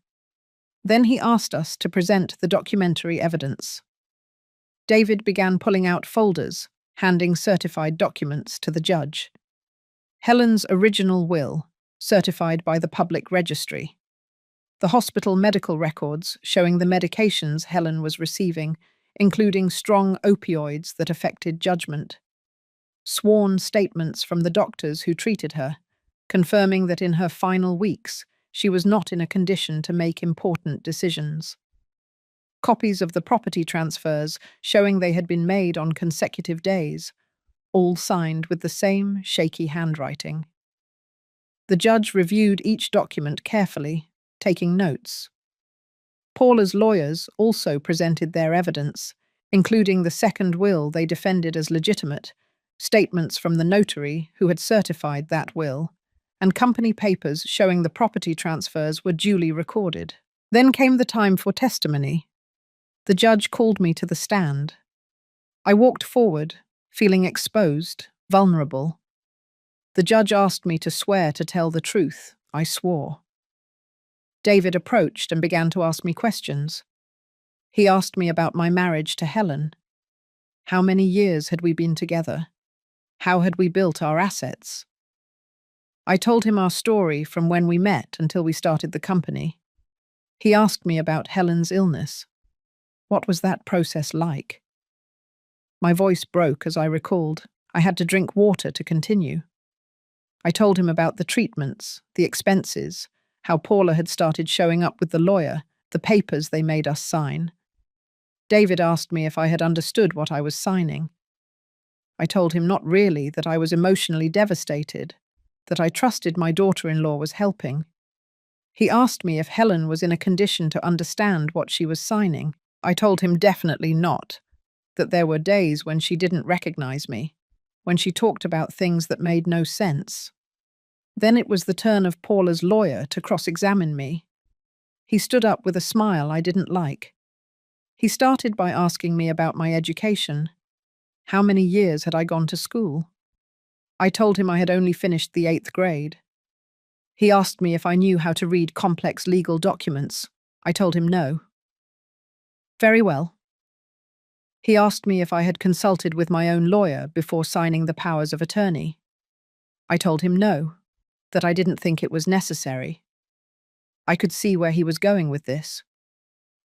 Then he asked us to present the documentary evidence. David began pulling out folders, handing certified documents to the judge. Helen's original will, certified by the public registry. The hospital medical records showing the medications Helen was receiving, including strong opioids that affected judgment. Sworn statements from the doctors who treated her, confirming that in her final weeks, she was not in a condition to make important decisions. Copies of the property transfers showing they had been made on consecutive days, all signed with the same shaky handwriting. The judge reviewed each document carefully, taking notes. Paula's lawyers also presented their evidence, including the second will they defended as legitimate, statements from the notary who had certified that will, and company papers showing the property transfers were duly recorded. Then came the time for testimony. The judge called me to the stand. I walked forward, feeling exposed, vulnerable. The judge asked me to swear to tell the truth. I swore. David approached and began to ask me questions. He asked me about my marriage to Helen. How many years had we been together? How had we built our assets? I told him our story from when we met until we started the company. He asked me about Helen's illness. What was that process like? My voice broke as I recalled. I had to drink water to continue. I told him about the treatments, the expenses, how Paula had started showing up with the lawyer, the papers they made us sign. David asked me if I had understood what I was signing. I told him not really, that I was emotionally devastated, that I trusted my daughter-in-law was helping. He asked me if Helen was in a condition to understand what she was signing. I told him definitely not, that there were days when she didn't recognize me, when she talked about things that made no sense. Then it was the turn of Paula's lawyer to cross-examine me. He stood up with a smile I didn't like. He started by asking me about my education. How many years had I gone to school? I told him I had only finished the 8th grade. He asked me if I knew how to read complex legal documents. I told him no. Very well. He asked me if I had consulted with my own lawyer before signing the powers of attorney. I told him no, that I didn't think it was necessary. I could see where he was going with this.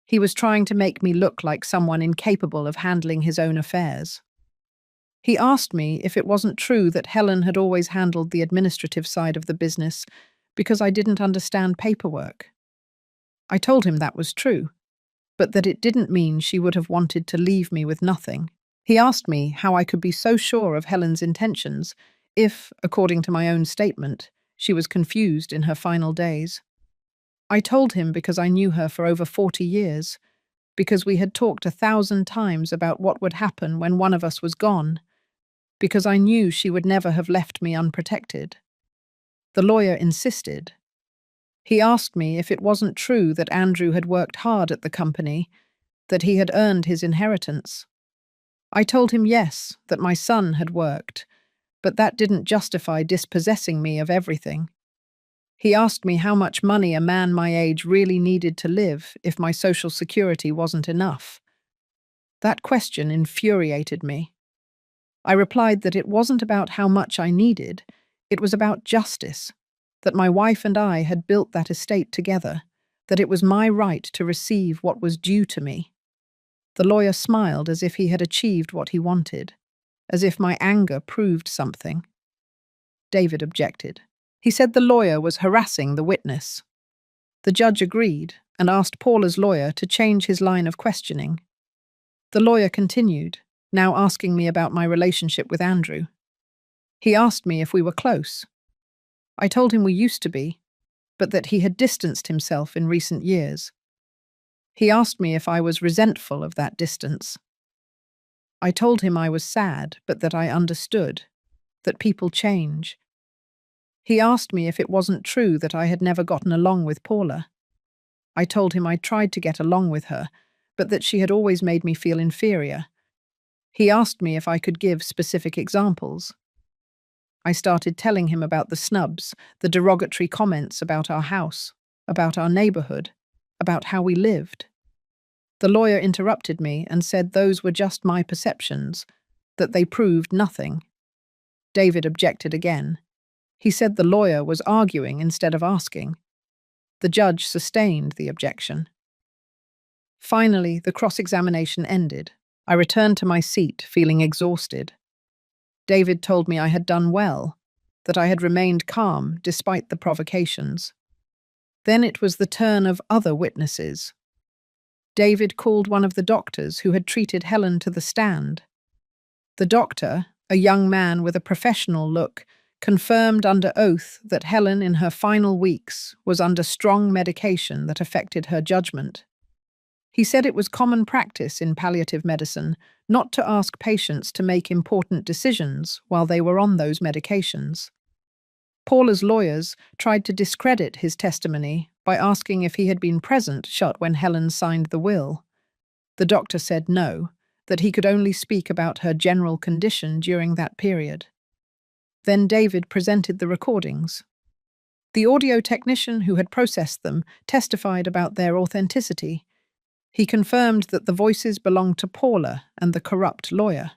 He was trying to make me look like someone incapable of handling his own affairs. He asked me if it wasn't true that Helen had always handled the administrative side of the business because I didn't understand paperwork. I told him that was true, but that it didn't mean she would have wanted to leave me with nothing. He asked me how I could be so sure of Helen's intentions if, according to my own statement, she was confused in her final days. I told him because I knew her for over 40 years, because we had talked 1,000 times about what would happen when one of us was gone, because I knew she would never have left me unprotected. The lawyer insisted. He asked me if it wasn't true that Andrew had worked hard at the company, that he had earned his inheritance. I told him yes, that my son had worked, but that didn't justify dispossessing me of everything. He asked me how much money a man my age really needed to live if my social security wasn't enough. That question infuriated me. I replied that it wasn't about how much I needed, it was about justice, that my wife and I had built that estate together, that it was my right to receive what was due to me. The lawyer smiled as if he had achieved what he wanted, as if my anger proved something. David objected. He said the lawyer was harassing the witness. The judge agreed and asked Paula's lawyer to change his line of questioning. The lawyer continued, now asking me about my relationship with Andrew. He asked me if we were close. I told him we used to be, but that he had distanced himself in recent years. He asked me if I was resentful of that distance. I told him I was sad, but that I understood, that people change. He asked me if it wasn't true that I had never gotten along with Paula. I told him I tried to get along with her, but that she had always made me feel inferior. He asked me if I could give specific examples. I started telling him about the snubs, the derogatory comments about our house, about our neighborhood, about how we lived. The lawyer interrupted me and said those were just my perceptions, that they proved nothing. David objected again. He said the lawyer was arguing instead of asking. The judge sustained the objection. Finally, the cross-examination ended. I returned to my seat, feeling exhausted. David told me I had done well, that I had remained calm despite the provocations. Then it was the turn of other witnesses. David called one of the doctors who had treated Helen to the stand. The doctor, a young man with a professional look, confirmed under oath that Helen in her final weeks was under strong medication that affected her judgment. He said it was common practice in palliative medicine not to ask patients to make important decisions while they were on those medications. Paula's lawyers tried to discredit his testimony by asking if he had been present when Helen signed the will. The doctor said no, that he could only speak about her general condition during that period. Then David presented the recordings. The audio technician who had processed them testified about their authenticity. He confirmed that the voices belonged to Paula and the corrupt lawyer.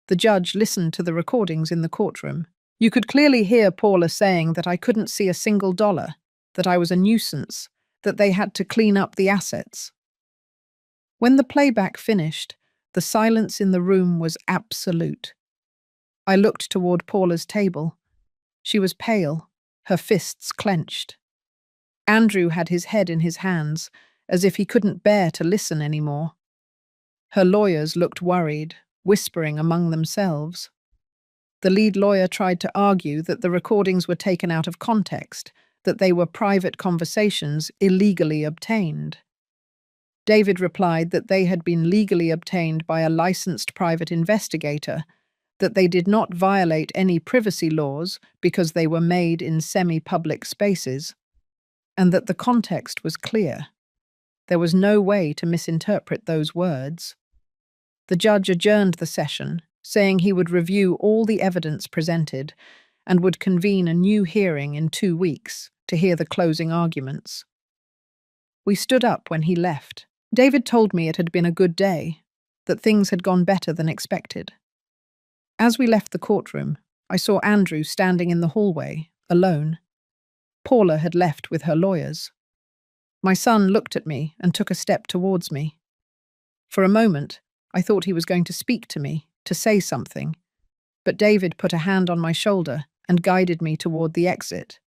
The judge listened to the recordings in the courtroom. You could clearly hear Paula saying that I couldn't see a single dollar, that I was a nuisance, that they had to clean up the assets. When the playback finished, the silence in the room was absolute. I looked toward Paula's table. She was pale, her fists clenched. Andrew had his head in his hands, as if he couldn't bear to listen anymore. Her lawyers looked worried, whispering among themselves. The lead lawyer tried to argue that the recordings were taken out of context, that they were private conversations illegally obtained. David replied that they had been legally obtained by a licensed private investigator, that they did not violate any privacy laws because they were made in semi-public spaces, and that the context was clear. There was no way to misinterpret those words. The judge adjourned the session, saying he would review all the evidence presented and would convene a new hearing in 2 weeks to hear the closing arguments. We stood up when he left. David told me it had been a good day, that things had gone better than expected. As we left the courtroom, I saw Andrew standing in the hallway, alone. Paula had left with her lawyers. My son looked at me and took a step towards me. For a moment, I thought he was going to speak to me, to say something, but David put a hand on my shoulder and guided me toward the exit.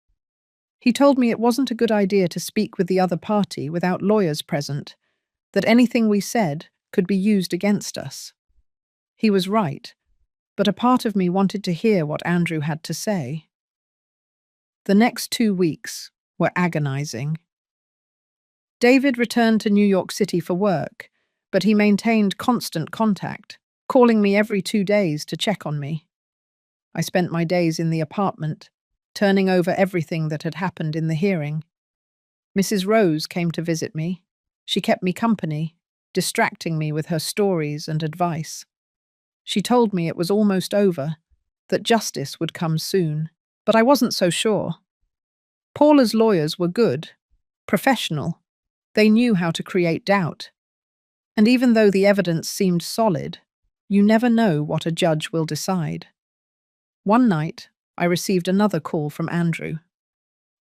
He told me it wasn't a good idea to speak with the other party without lawyers present, that anything we said could be used against us. He was right, but a part of me wanted to hear what Andrew had to say. The next 2 weeks were agonizing. David returned to New York City for work, but he maintained constant contact, calling me every 2 days to check on me. I spent my days in the apartment, turning over everything that had happened in the hearing. Mrs. Rose came to visit me. She kept me company, distracting me with her stories and advice. She told me it was almost over, that justice would come soon, but I wasn't so sure. Paula's lawyers were good, professional. They knew how to create doubt. And even though the evidence seemed solid, you never know what a judge will decide. One night, I received another call from Andrew.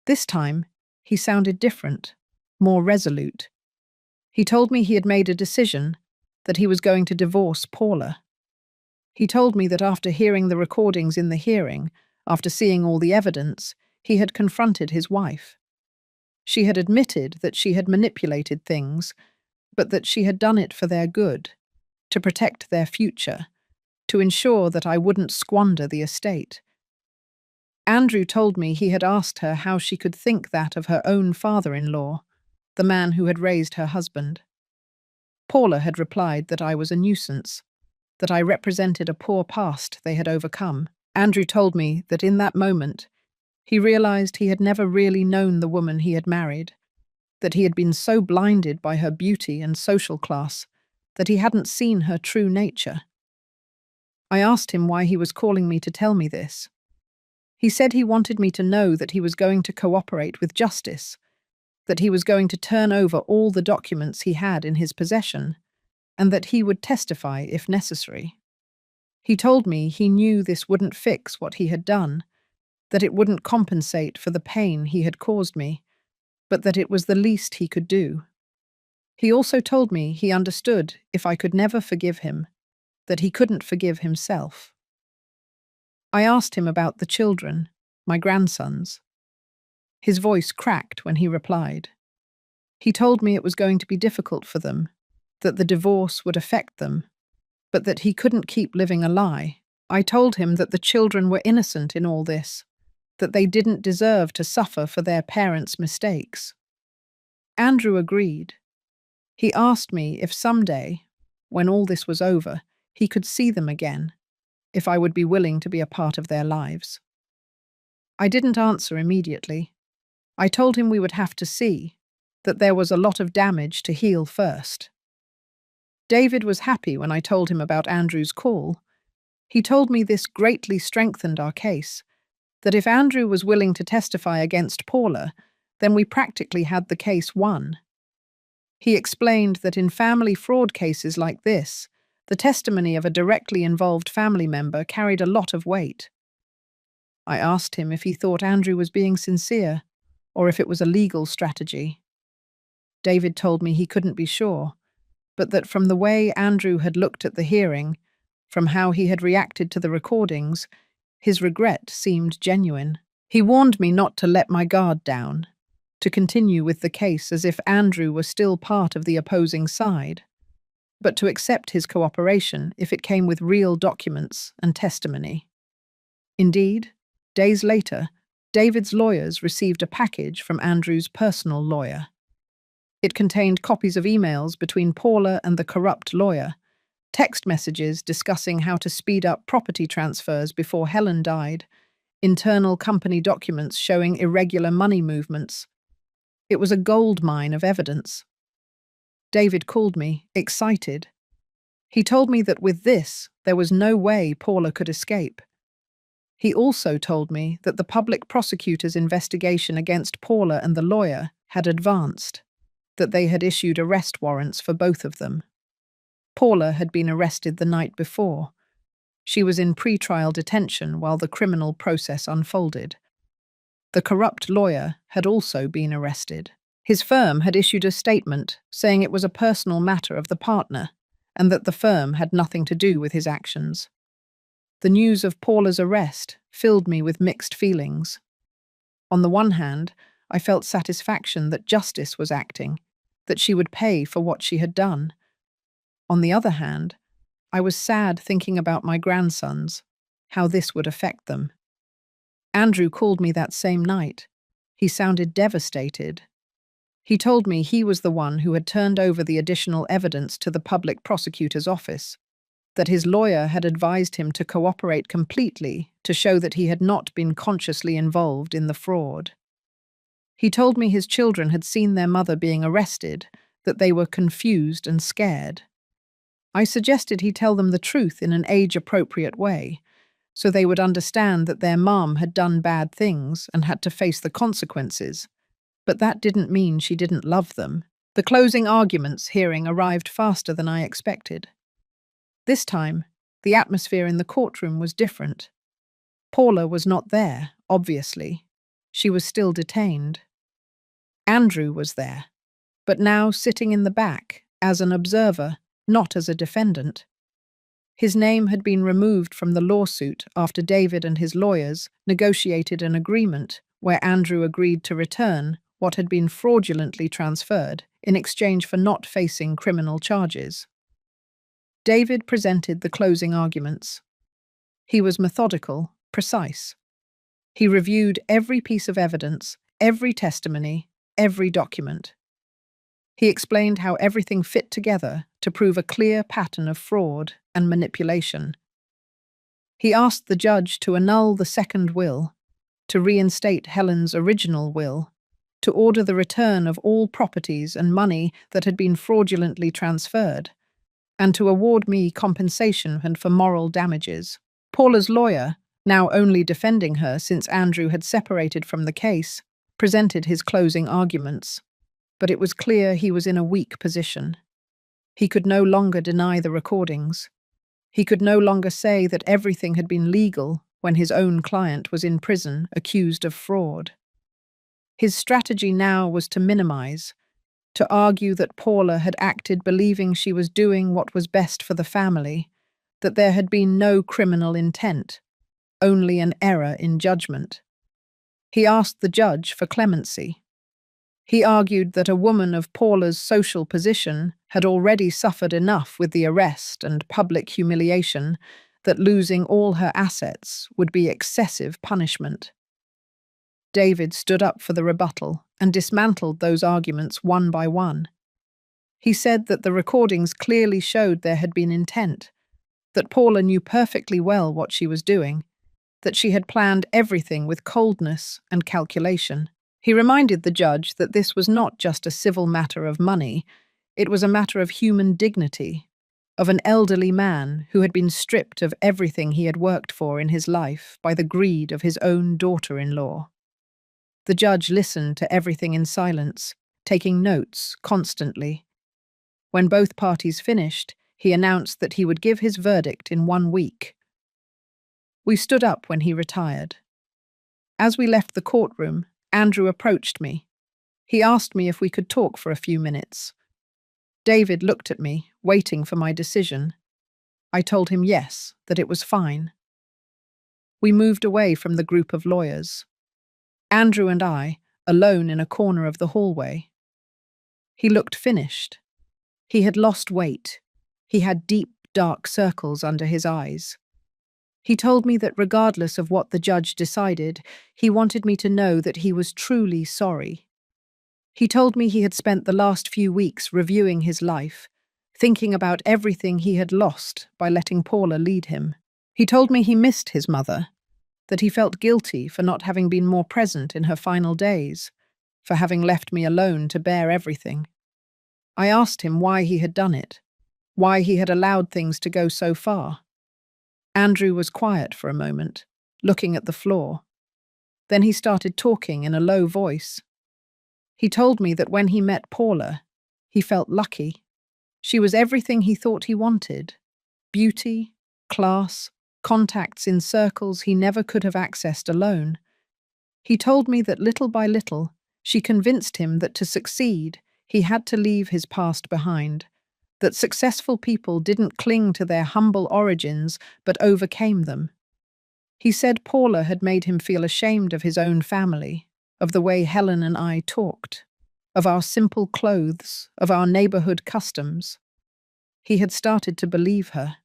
This time, he sounded different, more resolute. He told me he had made a decision, that he was going to divorce Paula. He told me that after hearing the recordings in the hearing, after seeing all the evidence, he had confronted his wife. She had admitted that she had manipulated things, but that she had done it for their good, to protect their future, to ensure that I wouldn't squander the estate. Andrew told me he had asked her how she could think that of her own father-in-law, the man who had raised her husband. Paula had replied that I was a nuisance, that I represented a poor past they had overcome. Andrew told me that in that moment, he realized he had never really known the woman he had married, that he had been so blinded by her beauty and social class that he hadn't seen her true nature. I asked him why he was calling me to tell me this. He said he wanted me to know that he was going to cooperate with justice, that he was going to turn over all the documents he had in his possession, and that he would testify if necessary. He told me he knew this wouldn't fix what he had done, that it wouldn't compensate for the pain he had caused me, but that it was the least he could do. He also told me he understood if I could never forgive him, that he couldn't forgive himself. I asked him about the children, my grandsons. His voice cracked when he replied. He told me it was going to be difficult for them, that the divorce would affect them, but that he couldn't keep living a lie. I told him that the children were innocent in all this, that they didn't deserve to suffer for their parents' mistakes. Andrew agreed. He asked me if someday, when all this was over, he could see them again, if I would be willing to be a part of their lives. I didn't answer immediately. I told him we would have to see, that there was a lot of damage to heal first. David was happy when I told him about Andrew's call. He told me this greatly strengthened our case, that if Andrew was willing to testify against Paula, then we practically had the case won. He explained that in family fraud cases like this, the testimony of a directly involved family member carried a lot of weight. I asked him if he thought Andrew was being sincere, or if it was a legal strategy. David told me he couldn't be sure, but that from the way Andrew had looked at the hearing, from how he had reacted to the recordings, his regret seemed genuine. He warned me not to let my guard down, to continue with the case as if Andrew were still part of the opposing side, but to accept his cooperation if it came with real documents and testimony. Indeed, days later, David's lawyers received a package from Andrew's personal lawyer. It contained copies of emails between Paula and the corrupt lawyer, text messages discussing how to speed up property transfers before Helen died, internal company documents showing irregular money movements. It was a gold mine of evidence. David called me, excited. He told me that with this, there was no way Paula could escape. He also told me that the public prosecutor's investigation against Paula and the lawyer had advanced, that they had issued arrest warrants for both of them. Paula had been arrested the night before. She was in pre-trial detention while the criminal process unfolded. The corrupt lawyer had also been arrested. His firm had issued a statement saying it was a personal matter of the partner and that the firm had nothing to do with his actions. The news of Paula's arrest filled me with mixed feelings. On the one hand, I felt satisfaction that justice was acting, that she would pay for what she had done. On the other hand, I was sad thinking about my grandsons, how this would affect them. Andrew called me that same night. He sounded devastated. He told me he was the one who had turned over the additional evidence to the public prosecutor's office, that his lawyer had advised him to cooperate completely to show that he had not been consciously involved in the fraud. He told me his children had seen their mother being arrested, that they were confused and scared. I suggested he tell them the truth in an age-appropriate way, so they would understand that their mom had done bad things and had to face the consequences. But that didn't mean she didn't love them. The closing arguments hearing arrived faster than I expected. This time, the atmosphere in the courtroom was different. Paula was not there, obviously. She was still detained. Andrew was there, but now sitting in the back, as an observer, not as a defendant. His name had been removed from the lawsuit after David and his lawyers negotiated an agreement where Andrew agreed to return what had been fraudulently transferred in exchange for not facing criminal charges. David presented the closing arguments. He was methodical, precise. He reviewed every piece of evidence, every testimony, every document. He explained how everything fit together to prove a clear pattern of fraud and manipulation. He asked the judge to annul the second will, to reinstate Helen's original will, to order the return of all properties and money that had been fraudulently transferred, and to award me compensation and for moral damages. Paula's lawyer, now only defending her since Andrew had separated from the case, presented his closing arguments, but it was clear he was in a weak position. He could no longer deny the recordings. He could no longer say that everything had been legal when his own client was in prison accused of fraud. His strategy now was to minimize, to argue that Paula had acted believing she was doing what was best for the family, that there had been no criminal intent, only an error in judgment. He asked the judge for clemency. He argued that a woman of Paula's social position had already suffered enough with the arrest and public humiliation that losing all her assets would be excessive punishment. David stood up for the rebuttal and dismantled those arguments one by one. He said that the recordings clearly showed there had been intent, that Paula knew perfectly well what she was doing, that she had planned everything with coldness and calculation. He reminded the judge that this was not just a civil matter of money, it was a matter of human dignity, of an elderly man who had been stripped of everything he had worked for in his life by the greed of his own daughter-in-law. The judge listened to everything in silence, taking notes constantly. When both parties finished, he announced that he would give his verdict in 1 week. We stood up when he retired. As we left the courtroom, Andrew approached me. He asked me if we could talk for a few minutes. David looked at me, waiting for my decision. I told him yes, that it was fine. We moved away from the group of lawyers. Andrew and I, alone in a corner of the hallway. He looked finished. He had lost weight. He had deep, dark circles under his eyes. He told me that regardless of what the judge decided, he wanted me to know that he was truly sorry. He told me he had spent the last few weeks reviewing his life, thinking about everything he had lost by letting Paula lead him. He told me he missed his mother, that he felt guilty for not having been more present in her final days, for having left me alone to bear everything. I asked him why he had done it, why he had allowed things to go so far. Andrew was quiet for a moment, looking at the floor. Then he started talking in a low voice. He told me that when he met Paula, he felt lucky. She was everything he thought he wanted: beauty, class, contacts in circles he never could have accessed alone. He told me that little by little, she convinced him that to succeed, he had to leave his past behind, that successful people didn't cling to their humble origins but overcame them. He said Paula had made him feel ashamed of his own family, of the way Helen and I talked, of our simple clothes, of our neighborhood customs. He had started to believe her,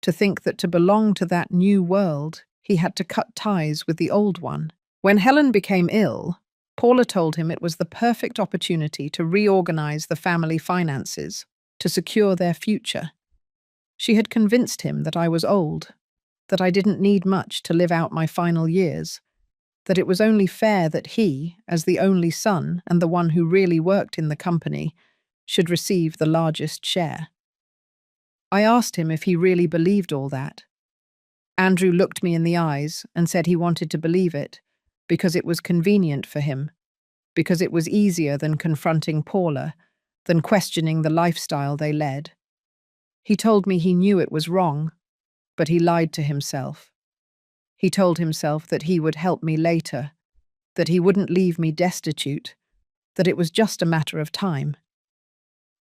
to think that to belong to that new world, he had to cut ties with the old one. When Helen became ill, Paula told him it was the perfect opportunity to reorganize the family finances, to secure their future. She had convinced him that I was old, that I didn't need much to live out my final years, that it was only fair that he, as the only son and the one who really worked in the company, should receive the largest share. I asked him if he really believed all that. Andrew looked me in the eyes and said he wanted to believe it, because it was convenient for him, because it was easier than confronting Paula, than questioning the lifestyle they led. He told me he knew it was wrong, but he lied to himself. He told himself that he would help me later, that he wouldn't leave me destitute, that it was just a matter of time.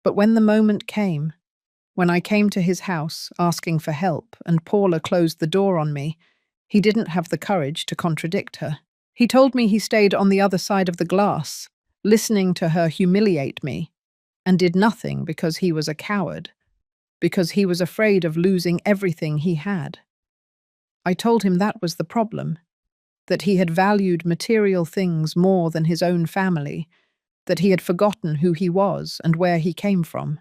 But when the moment came, when I came to his house asking for help and Paula closed the door on me, he didn't have the courage to contradict her. He told me he stayed on the other side of the glass, listening to her humiliate me, and did nothing because he was a coward, because he was afraid of losing everything he had. I told him that was the problem, that he had valued material things more than his own family, that he had forgotten who he was and where he came from.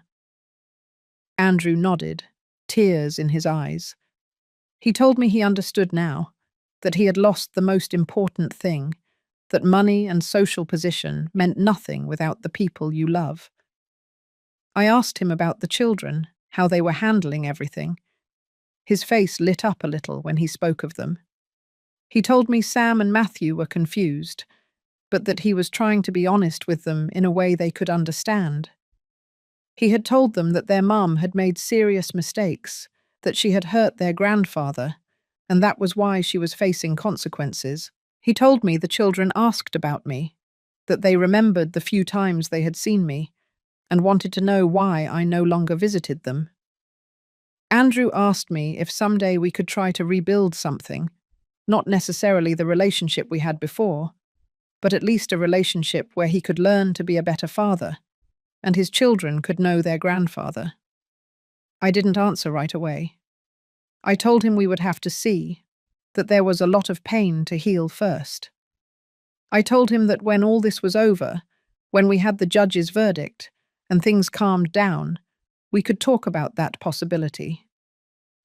Andrew nodded, tears in his eyes. He told me he understood now, that he had lost the most important thing, that money and social position meant nothing without the people you love. I asked him about the children, how they were handling everything. His face lit up a little when he spoke of them. He told me Sam and Matthew were confused, but that he was trying to be honest with them in a way they could understand. He had told them that their mum had made serious mistakes, that she had hurt their grandfather, and that was why she was facing consequences. He told me the children asked about me, that they remembered the few times they had seen me, and wanted to know why I no longer visited them. Andrew asked me if someday we could try to rebuild something, not necessarily the relationship we had before, but at least a relationship where he could learn to be a better father, and his children could know their grandfather. I didn't answer right away. I told him we would have to see, that there was a lot of pain to heal first. I told him that when all this was over, when we had the judge's verdict, and things calmed down, we could talk about that possibility.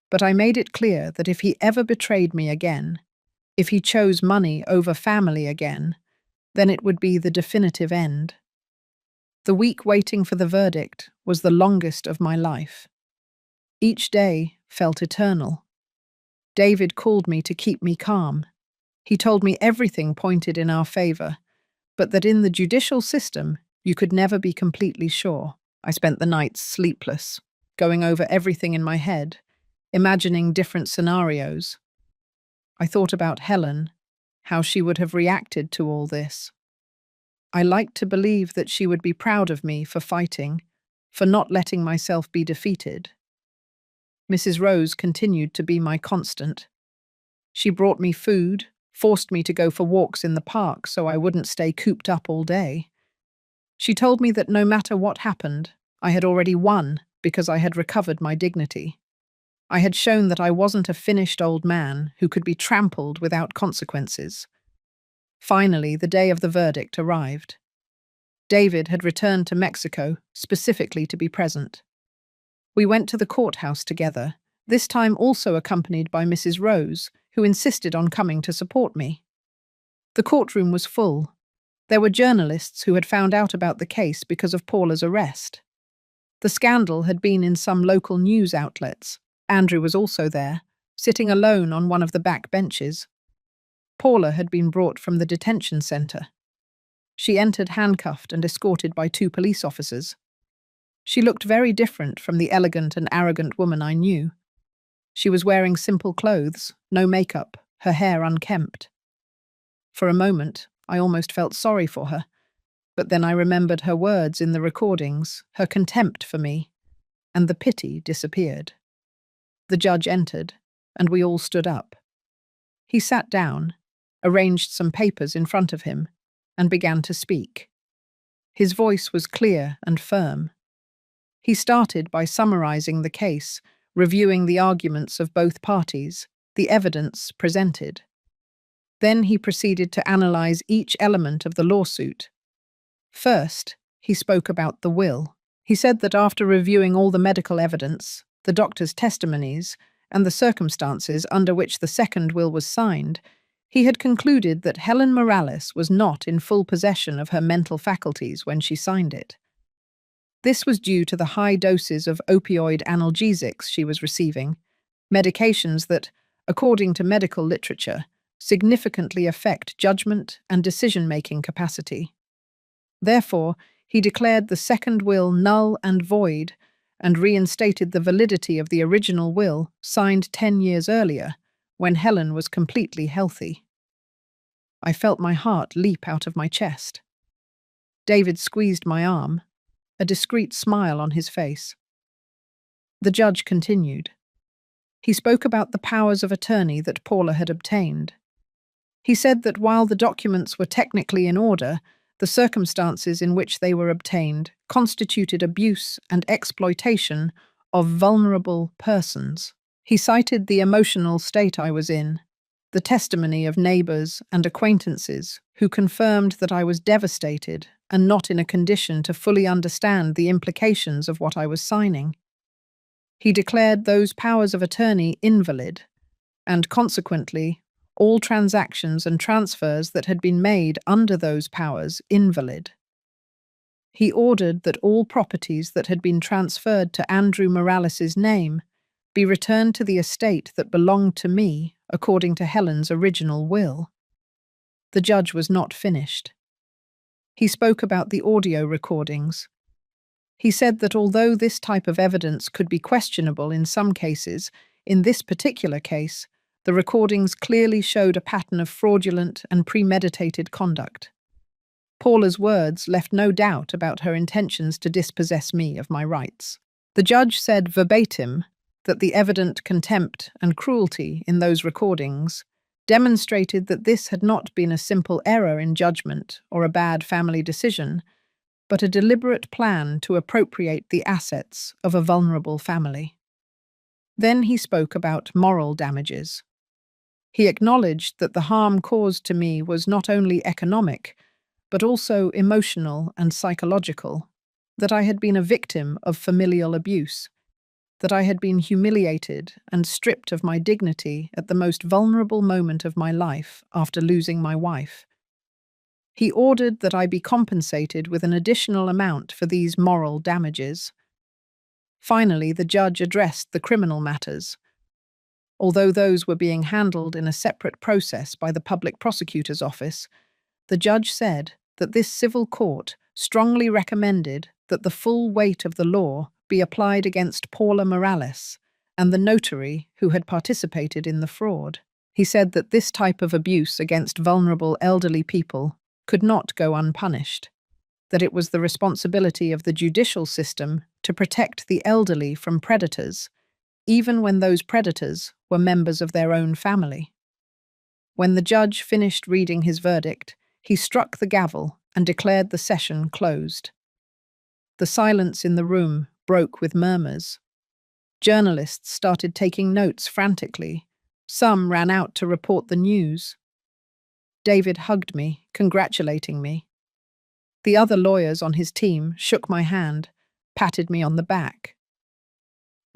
But I made it clear that if he ever betrayed me again, if he chose money over family again, then it would be the definitive end. The week waiting for the verdict was the longest of my life. Each day felt eternal. David called me to keep me calm. He told me everything pointed in our favor, but that in the judicial system, you could never be completely sure. I spent the nights sleepless, going over everything in my head, imagining different scenarios. I thought about Helen, how she would have reacted to all this. I liked to believe that she would be proud of me for fighting, for not letting myself be defeated. Mrs. Rose continued to be my constant. She brought me food, forced me to go for walks in the park so I wouldn't stay cooped up all day. She told me that no matter what happened, I had already won because I had recovered my dignity. I had shown that I wasn't a finished old man who could be trampled without consequences. Finally, the day of the verdict arrived. David had returned to Mexico specifically to be present. We went to the courthouse together, this time also accompanied by Mrs. Rose, who insisted on coming to support me. The courtroom was full. There were journalists who had found out about the case because of Paula's arrest. The scandal had been in some local news outlets. Andrew was also there, sitting alone on one of the back benches. Paula had been brought from the detention center. She entered handcuffed and escorted by 2 police officers. She looked very different from the elegant and arrogant woman I knew. She was wearing simple clothes, no makeup, her hair unkempt. For a moment, I almost felt sorry for her, but then I remembered her words in the recordings, her contempt for me, and the pity disappeared. The judge entered, and we all stood up. He sat down, arranged some papers in front of him, and began to speak. His voice was clear and firm. He started by summarizing the case, reviewing the arguments of both parties, the evidence presented. Then he proceeded to analyze each element of the lawsuit. First, he spoke about the will. He said that after reviewing all the medical evidence, the doctor's testimonies, and the circumstances under which the second will was signed, he had concluded that Helen Morales was not in full possession of her mental faculties when she signed it. This was due to the high doses of opioid analgesics she was receiving, medications that, according to medical literature, significantly affect judgment and decision-making capacity. Therefore, he declared the second will null and void and reinstated the validity of the original will signed 10 years earlier, when Helen was completely healthy. I felt my heart leap out of my chest. David squeezed my arm, a discreet smile on his face. The judge continued. He spoke about the powers of attorney that Paula had obtained. He said that while the documents were technically in order, the circumstances in which they were obtained constituted abuse and exploitation of vulnerable persons. He cited the emotional state I was in, the testimony of neighbors and acquaintances who confirmed that I was devastated and not in a condition to fully understand the implications of what I was signing. He declared those powers of attorney invalid, and consequently, all transactions and transfers that had been made under those powers invalid. He ordered that all properties that had been transferred to Andrew Morales's name be returned to the estate that belonged to me according to Helen's original will. The judge was not finished. He spoke about the audio recordings. He said that although this type of evidence could be questionable in some cases, in this particular case, the recordings clearly showed a pattern of fraudulent and premeditated conduct. Paula's words left no doubt about her intentions to dispossess me of my rights. The judge said verbatim that the evident contempt and cruelty in those recordings demonstrated that this had not been a simple error in judgment or a bad family decision, but a deliberate plan to appropriate the assets of a vulnerable family. Then he spoke about moral damages. He acknowledged that the harm caused to me was not only economic, but also emotional and psychological, that I had been a victim of familial abuse, that I had been humiliated and stripped of my dignity at the most vulnerable moment of my life after losing my wife. He ordered that I be compensated with an additional amount for these moral damages. Finally, the judge addressed the criminal matters. Although those were being handled in a separate process by the public prosecutor's office, the judge said that this civil court strongly recommended that the full weight of the law be applied against Paula Morales and the notary who had participated in the fraud. He said that this type of abuse against vulnerable elderly people could not go unpunished, that it was the responsibility of the judicial system to protect the elderly from predators, even when those predators were members of their own family. When the judge finished reading his verdict, he struck the gavel and declared the session closed. The silence in the room broke with murmurs. Journalists started taking notes frantically. Some ran out to report the news. David hugged me, congratulating me. The other lawyers on his team shook my hand, patted me on the back.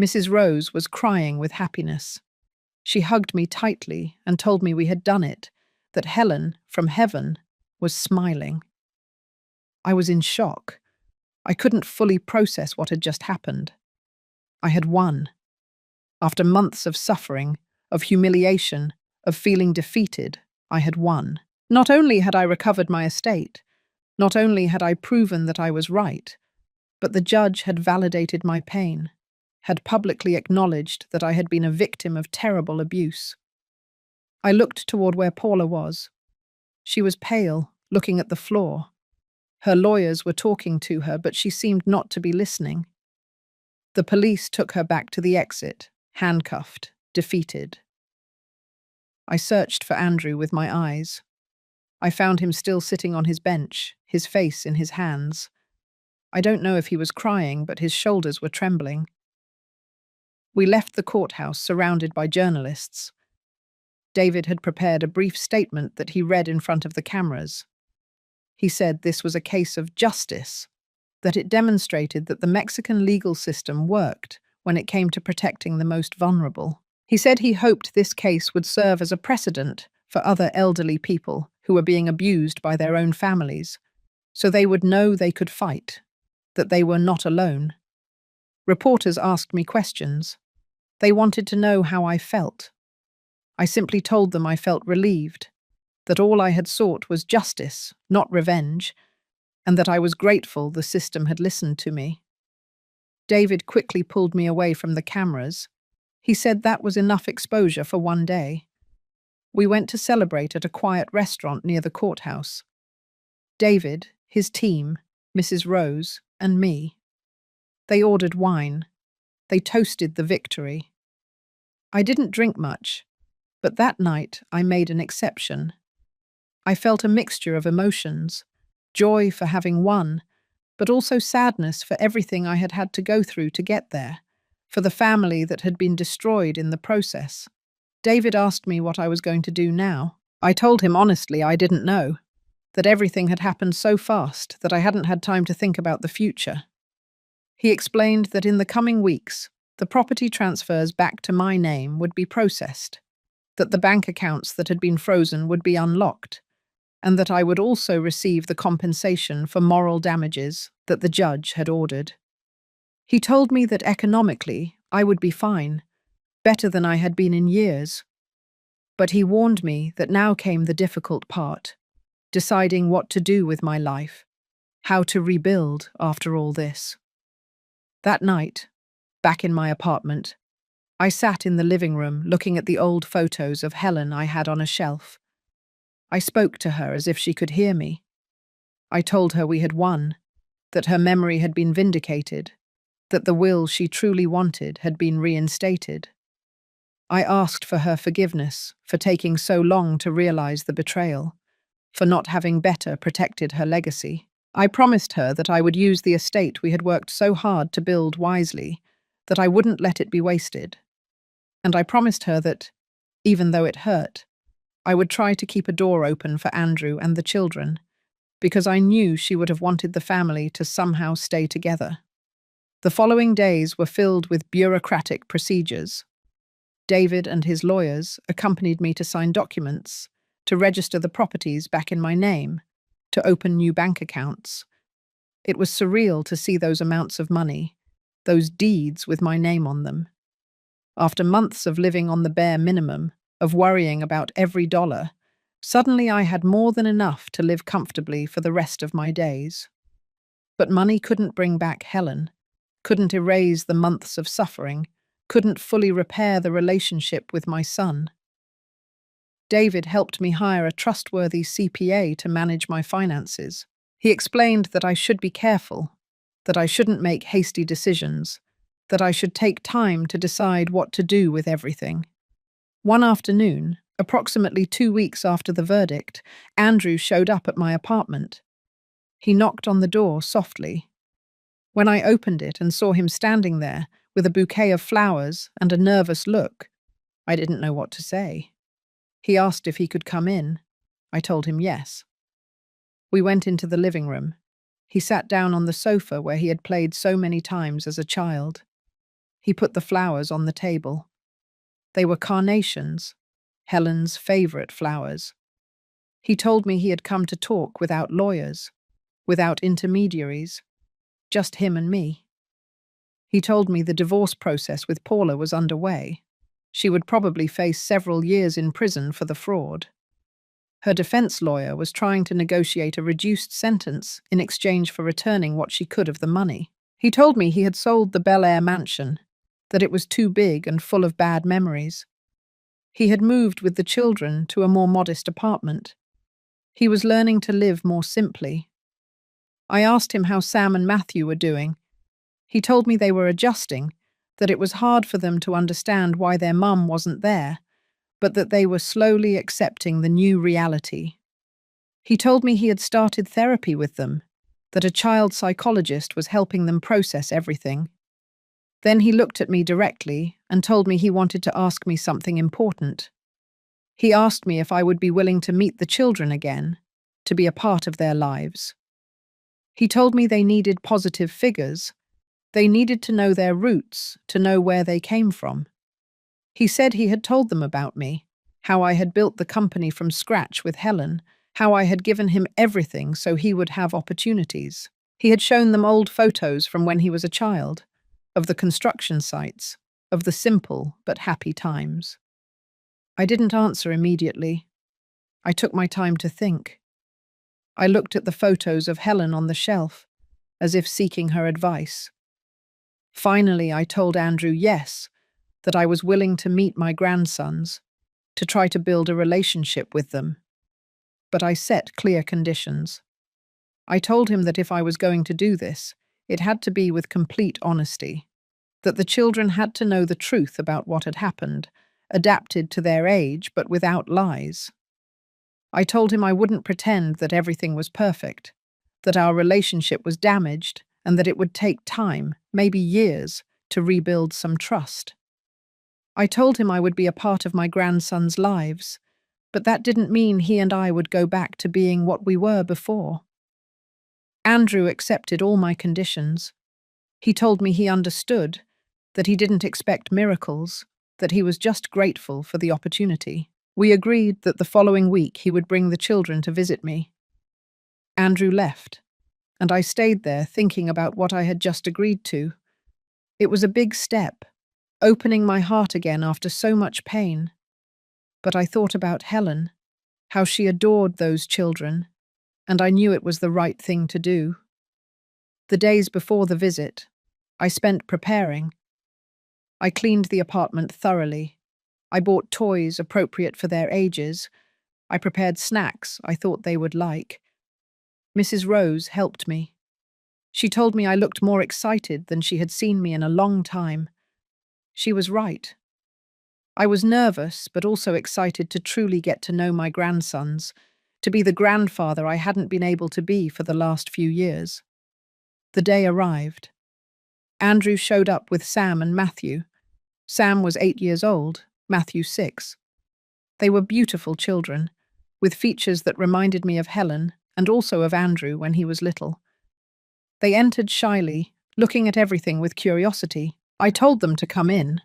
Mrs. Rose was crying with happiness. She hugged me tightly and told me we had done it, that Helen, from heaven, was smiling. I was in shock. I couldn't fully process what had just happened. I had won. After months of suffering, of humiliation, of feeling defeated, I had won. Not only had I recovered my estate, not only had I proven that I was right, but the judge had validated my pain, had publicly acknowledged that I had been a victim of terrible abuse. I looked toward where Paula was. She was pale, looking at the floor. Her lawyers were talking to her, but she seemed not to be listening. The police took her back to the exit, handcuffed, defeated. I searched for Andrew with my eyes. I found him still sitting on his bench, his face in his hands. I don't know if he was crying, but his shoulders were trembling. We left the courthouse surrounded by journalists. David had prepared a brief statement that he read in front of the cameras. He said this was a case of justice, that it demonstrated that the Mexican legal system worked when it came to protecting the most vulnerable. He said he hoped this case would serve as a precedent for other elderly people who were being abused by their own families, so they would know they could fight, that they were not alone. Reporters asked me questions. They wanted to know how I felt. I simply told them I felt relieved, that all I had sought was justice, not revenge, and that I was grateful the system had listened to me. David quickly pulled me away from the cameras. He said that was enough exposure for one day. We went to celebrate at a quiet restaurant near the courthouse. David, his team, Mrs. Rose, and me. They ordered wine. They toasted the victory. I didn't drink much, but that night I made an exception. I felt a mixture of emotions, joy for having won, but also sadness for everything I had had to go through to get there, for the family that had been destroyed in the process. David asked me what I was going to do now. I told him honestly I didn't know, that everything had happened so fast that I hadn't had time to think about the future. He explained that in the coming weeks, the property transfers back to my name would be processed, that the bank accounts that had been frozen would be unlocked, and that I would also receive the compensation for moral damages that the judge had ordered. He told me that economically I would be fine, better than I had been in years. But he warned me that now came the difficult part, deciding what to do with my life, how to rebuild after all this. That night, back in my apartment, I sat in the living room looking at the old photos of Helen I had on a shelf. I spoke to her as if she could hear me. I told her we had won, that her memory had been vindicated, that the will she truly wanted had been reinstated. I asked for her forgiveness for taking so long to realize the betrayal, for not having better protected her legacy. I promised her that I would use the estate we had worked so hard to build wisely, that I wouldn't let it be wasted. And I promised her that, even though it hurt, I would try to keep a door open for Andrew and the children, because I knew she would have wanted the family to somehow stay together. The following days were filled with bureaucratic procedures. David and his lawyers accompanied me to sign documents, to register the properties back in my name, to open new bank accounts. It was surreal to see those amounts of money, those deeds with my name on them. After months of living on the bare minimum, of worrying about every dollar, suddenly I had more than enough to live comfortably for the rest of my days. But money couldn't bring back Helen, couldn't erase the months of suffering, couldn't fully repair the relationship with my son. David helped me hire a trustworthy CPA to manage my finances. He explained that I should be careful, that I shouldn't make hasty decisions, that I should take time to decide what to do with everything. One afternoon, approximately 2 weeks after the verdict, Andrew showed up at my apartment. He knocked on the door softly. When I opened it and saw him standing there with a bouquet of flowers and a nervous look, I didn't know what to say. He asked if he could come in. I told him yes. We went into the living room. He sat down on the sofa where he had played so many times as a child. He put the flowers on the table. They were carnations, Helen's favorite flowers. He told me he had come to talk without lawyers, without intermediaries, just him and me. He told me the divorce process with Paula was underway. She would probably face several years in prison for the fraud. Her defense lawyer was trying to negotiate a reduced sentence in exchange for returning what she could of the money. He told me he had sold the Bel Air mansion, that it was too big and full of bad memories. He had moved with the children to a more modest apartment. He was learning to live more simply. I asked him how Sam and Matthew were doing. He told me they were adjusting, that it was hard for them to understand why their mum wasn't there, but that they were slowly accepting the new reality. He told me he had started therapy with them, that a child psychologist was helping them process everything. Then he looked at me directly and told me he wanted to ask me something important. He asked me if I would be willing to meet the children again, to be a part of their lives. He told me they needed positive figures. They needed to know their roots, to know where they came from. He said he had told them about me, how I had built the company from scratch with Helen, how I had given him everything so he would have opportunities. He had shown them old photos from when he was a child, of the construction sites, of the simple but happy times. I didn't answer immediately. I took my time to think. I looked at the photos of Helen on the shelf, as if seeking her advice. Finally, I told Andrew yes, that I was willing to meet my grandsons, to try to build a relationship with them. But I set clear conditions. I told him that if I was going to do this, it had to be with complete honesty, that the children had to know the truth about what had happened, adapted to their age but without lies. I told him I wouldn't pretend that everything was perfect, that our relationship was damaged, and that it would take time, maybe years, to rebuild some trust. I told him I would be a part of my grandsons' lives, but that didn't mean he and I would go back to being what we were before. Andrew accepted all my conditions. He told me he understood, that he didn't expect miracles, that he was just grateful for the opportunity. We agreed that the following week he would bring the children to visit me. Andrew left, and I stayed there thinking about what I had just agreed to. It was a big step, opening my heart again after so much pain. But I thought about Helen, how she adored those children, and I knew it was the right thing to do. The days before the visit, I spent preparing. I cleaned the apartment thoroughly. I bought toys appropriate for their ages. I prepared snacks I thought they would like. Mrs. Rose helped me. She told me I looked more excited than she had seen me in a long time. She was right. I was nervous, but also excited to truly get to know my grandsons, to be the grandfather I hadn't been able to be for the last few years. The day arrived. Andrew showed up with Sam and Matthew. Sam was 8 years old, Matthew 6. They were beautiful children, with features that reminded me of Helen and also of Andrew when he was little. They entered shyly, looking at everything with curiosity. I told them to come in,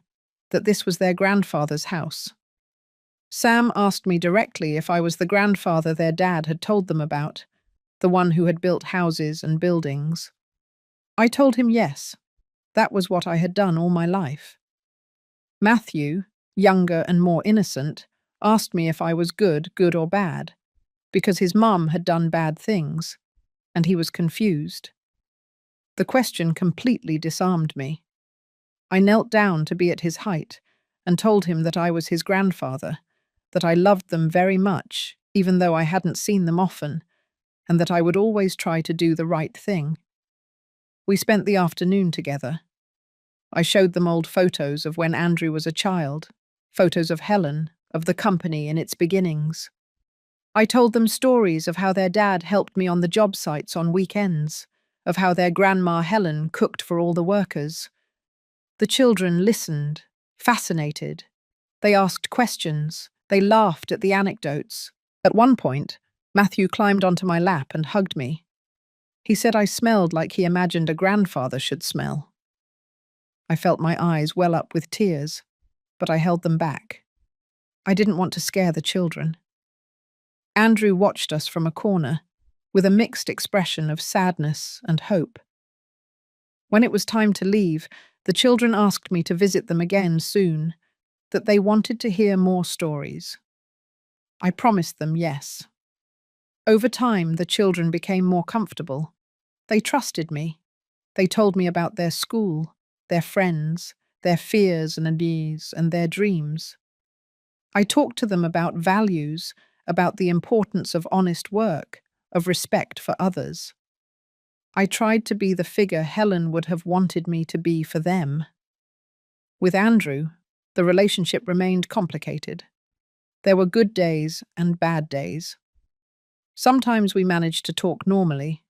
that this was their grandfather's house. Sam asked me directly if I was the grandfather their dad had told them about, the one who had built houses and buildings. I told him yes. That was what I had done all my life. Matthew, younger and more innocent, asked me if I was good or bad, because his mum had done bad things, and he was confused. The question completely disarmed me. I knelt down to be at his height and told him that I was his grandfather, that I loved them very much, even though I hadn't seen them often, and that I would always try to do the right thing. We spent the afternoon together. I showed them old photos of when Andrew was a child, photos of Helen, of the company in its beginnings. I told them stories of how their dad helped me on the job sites on weekends, of how their grandma Helen cooked for all the workers. The children listened, fascinated. They asked questions. They laughed at the anecdotes. At one point, Matthew climbed onto my lap and hugged me. He said I smelled like he imagined a grandfather should smell. I felt my eyes well up with tears, but I held them back. I didn't want to scare the children. Andrew watched us from a corner, with a mixed expression of sadness and hope. When it was time to leave, the children asked me to visit them again soon, that they wanted to hear more stories. I promised them yes. Over time, the children became more comfortable. They trusted me. They told me about their school, their friends, their fears and unease, and their dreams. I talked to them about values, about the importance of honest work, of respect for others. I tried to be the figure Helen would have wanted me to be for them. With Andrew, the relationship remained complicated. There were good days and bad days. Sometimes we managed to talk normally.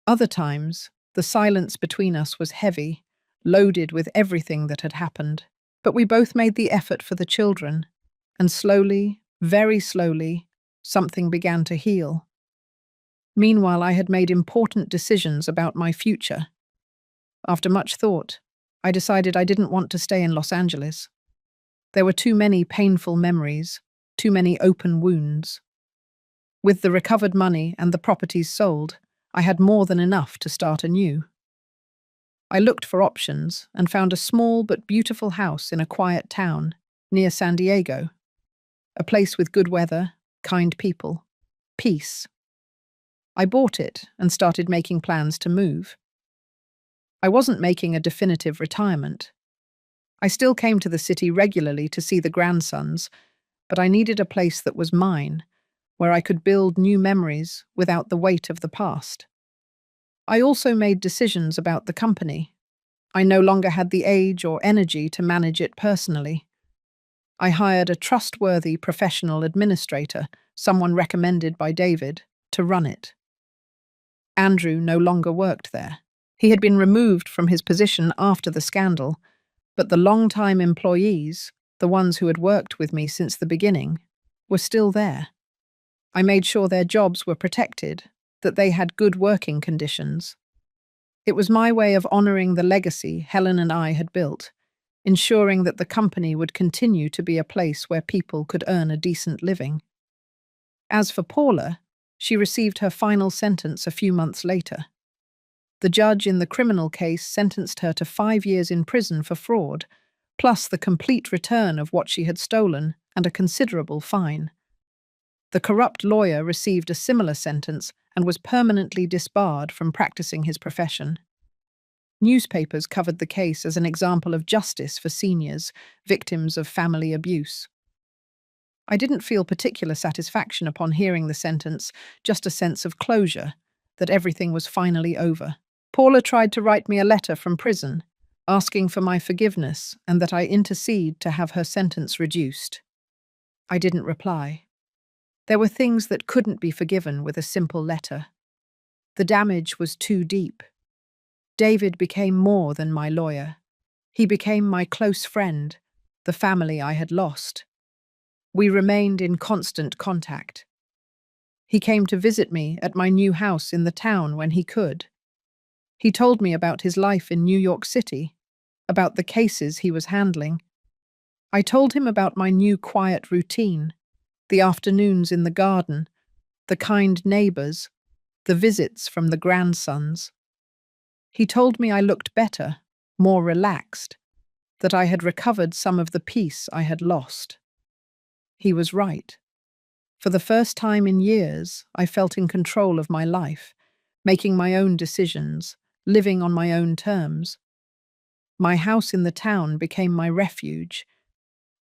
Other times, the silence between us was heavy, loaded with everything that had happened. But we both made the effort for the children, and slowly, very slowly, something began to heal. Meanwhile, I had made important decisions about my future. After much thought, I decided I didn't want to stay in Los Angeles. There were too many painful memories, too many open wounds. With the recovered money and the properties sold, I had more than enough to start anew. I looked for options and found a small but beautiful house in a quiet town near San Diego. A place with good weather, kind people, peace. I bought it and started making plans to move. I wasn't making a definitive retirement. I still came to the city regularly to see the grandsons, but I needed a place that was mine, where I could build new memories without the weight of the past. I also made decisions about the company. I no longer had the age or energy to manage it personally. I hired a trustworthy professional administrator, someone recommended by David, to run it. Andrew no longer worked there. He had been removed from his position after the scandal, but the long-time employees, the ones who had worked with me since the beginning, were still there. I made sure their jobs were protected, that they had good working conditions. It was my way of honoring the legacy Helen and I had built, ensuring that the company would continue to be a place where people could earn a decent living. As for Paula, she received her final sentence a few months later. The judge in the criminal case sentenced her to 5 years in prison for fraud, plus the complete return of what she had stolen and a considerable fine. The corrupt lawyer received a similar sentence and was permanently disbarred from practicing his profession. Newspapers covered the case as an example of justice for seniors, victims of family abuse. I didn't feel particular satisfaction upon hearing the sentence, just a sense of closure, that everything was finally over. Paula tried to write me a letter from prison, asking for my forgiveness and that I intercede to have her sentence reduced. I didn't reply. There were things that couldn't be forgiven with a simple letter. The damage was too deep. David became more than my lawyer. He became my close friend, the family I had lost. We remained in constant contact. He came to visit me at my new house in the town when he could. He told me about his life in New York City, about the cases he was handling. I told him about my new quiet routine, the afternoons in the garden, the kind neighbors, the visits from the grandsons. He told me I looked better, more relaxed, that I had recovered some of the peace I had lost. He was right. For the first time in years, I felt in control of my life, making my own decisions, living on my own terms. My house in the town became my refuge.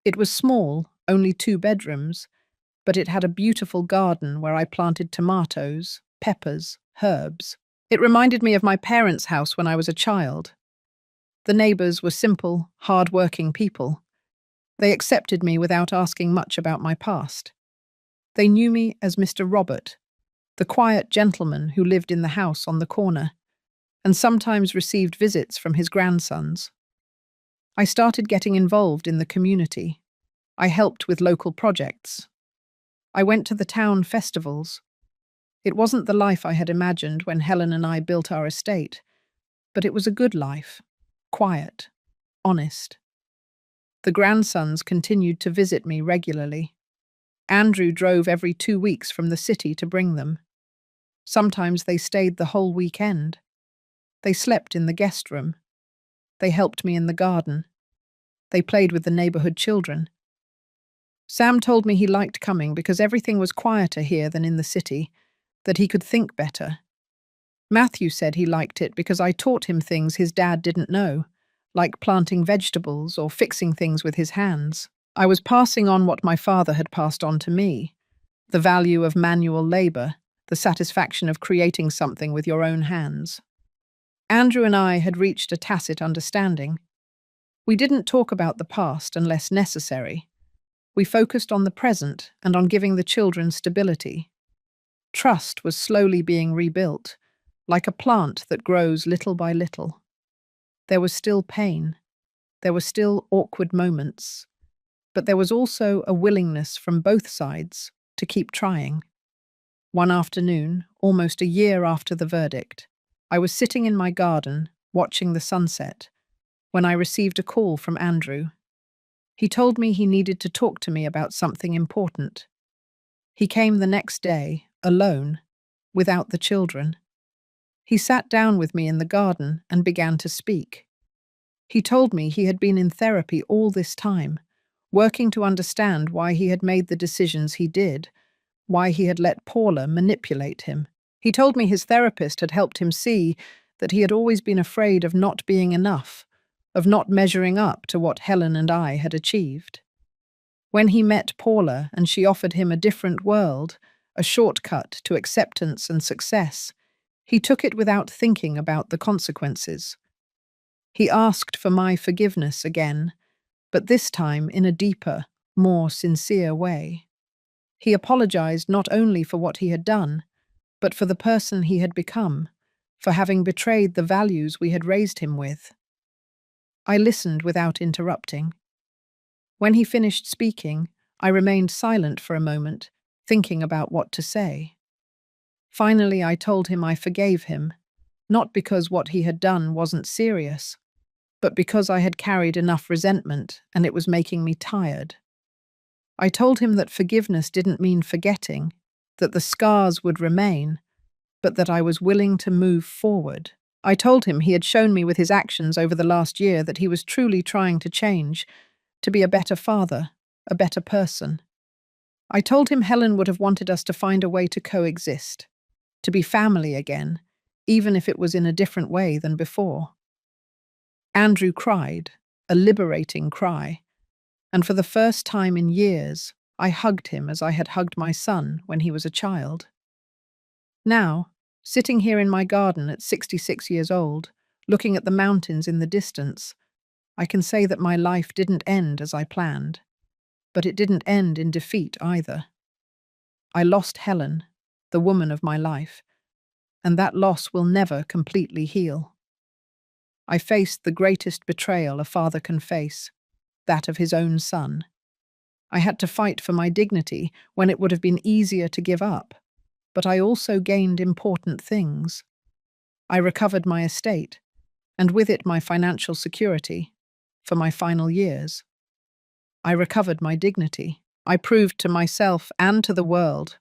It was small, only 2 bedrooms, but it had a beautiful garden where I planted tomatoes, peppers, herbs. It reminded me of my parents' house when I was a child. The neighbours were simple, hard-working people. They accepted me without asking much about my past. They knew me as Mr. Robert, the quiet gentleman who lived in the house on the corner, and sometimes received visits from his grandsons. I started getting involved in the community. I helped with local projects. I went to the town festivals. It wasn't the life I had imagined when Helen and I built our estate, but it was a good life, quiet, honest. The grandsons continued to visit me regularly. Andrew drove every 2 weeks from the city to bring them. Sometimes they stayed the whole weekend. They slept in the guest room. They helped me in the garden. They played with the neighborhood children. Sam told me he liked coming because everything was quieter here than in the city, that he could think better. Matthew said he liked it because I taught him things his dad didn't know, like planting vegetables or fixing things with his hands. I was passing on what my father had passed on to me, the value of manual labor, the satisfaction of creating something with your own hands. Andrew and I had reached a tacit understanding. We didn't talk about the past unless necessary. We focused on the present and on giving the children stability. Trust was slowly being rebuilt, like a plant that grows little by little. There was still pain. There were still awkward moments. But there was also a willingness from both sides to keep trying. One afternoon, almost a year after the verdict, I was sitting in my garden, watching the sunset, when I received a call from Andrew. He told me he needed to talk to me about something important. He came the next day, alone, without the children. He sat down with me in the garden and began to speak. He told me he had been in therapy all this time, working to understand why he had made the decisions he did, why he had let Paula manipulate him. He told me his therapist had helped him see that he had always been afraid of not being enough, of not measuring up to what Helen and I had achieved. When he met Paula and she offered him a different world, a shortcut to acceptance and success, he took it without thinking about the consequences. He asked for my forgiveness again, but this time in a deeper, more sincere way. He apologized not only for what he had done, but for the person he had become, for having betrayed the values we had raised him with. I listened without interrupting. When he finished speaking, I remained silent for a moment, thinking about what to say. Finally, I told him I forgave him, not because what he had done wasn't serious, but because I had carried enough resentment and it was making me tired. I told him that forgiveness didn't mean forgetting, that the scars would remain, but that I was willing to move forward. I told him he had shown me with his actions over the last year that he was truly trying to change, to be a better father, a better person. I told him Helen would have wanted us to find a way to coexist, to be family again, even if it was in a different way than before. Andrew cried, a liberating cry, and for the first time in years, I hugged him as I had hugged my son when he was a child. Now, sitting here in my garden at 66 years old, looking at the mountains in the distance, I can say that my life didn't end as I planned, but it didn't end in defeat either. I lost Helen, the woman of my life, and that loss will never completely heal. I faced the greatest betrayal a father can face, that of his own son. I had to fight for my dignity when it would have been easier to give up, but I also gained important things. I recovered my estate, and with it my financial security, for my final years. I recovered my dignity. I proved to myself and to the world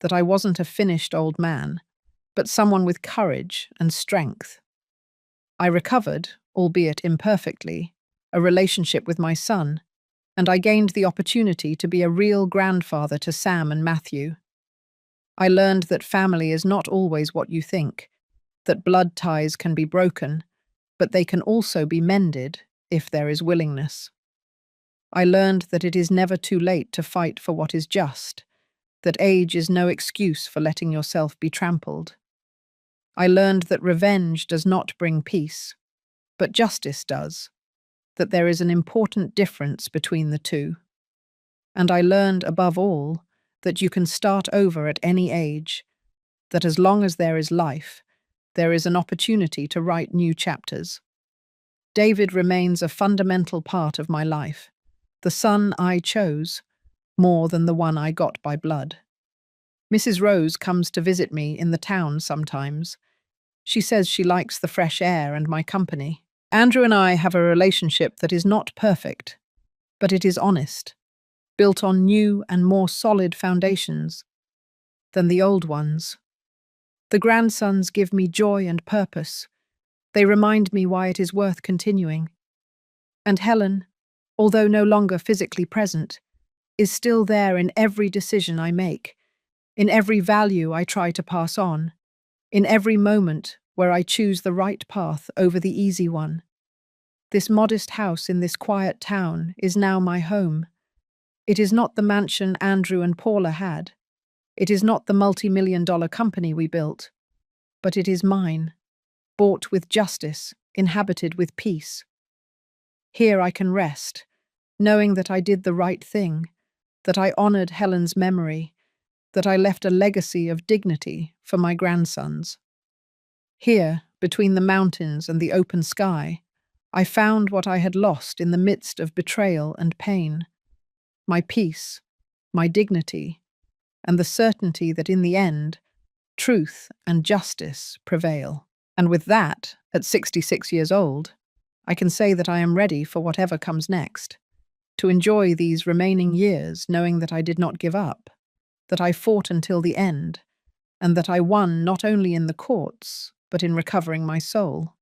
that I wasn't a finished old man, but someone with courage and strength. I recovered, albeit imperfectly, a relationship with my son, and I gained the opportunity to be a real grandfather to Sam and Matthew. I learned that family is not always what you think, that blood ties can be broken, but they can also be mended if there is willingness. I learned that it is never too late to fight for what is just, that age is no excuse for letting yourself be trampled. I learned that revenge does not bring peace, but justice does, that there is an important difference between the two. And I learned, above all, that you can start over at any age, that as long as there is life, there is an opportunity to write new chapters. David remains a fundamental part of my life, the son I chose, more than the one I got by blood. Mrs. Rose comes to visit me in the town sometimes. She says she likes the fresh air and my company. Andrew and I have a relationship that is not perfect, but it is honest, built on new and more solid foundations than the old ones. The grandsons give me joy and purpose. They remind me why it is worth continuing. And Helen, although no longer physically present, is still there in every decision I make, in every value I try to pass on, in every moment where I choose the right path over the easy one. This modest house in this quiet town is now my home. It is not the mansion Andrew and Paula had. It is not the multi-million-dollar company we built. But it is mine, bought with justice, inhabited with peace. Here I can rest, knowing that I did the right thing, that I honored Helen's memory, that I left a legacy of dignity for my grandsons. Here, between the mountains and the open sky, I found what I had lost in the midst of betrayal and pain: my peace, my dignity, and the certainty that in the end, truth and justice prevail. And with that, at 66 years old, I can say that I am ready for whatever comes next, to enjoy these remaining years knowing that I did not give up, that I fought until the end, and that I won not only in the courts, but in recovering my soul.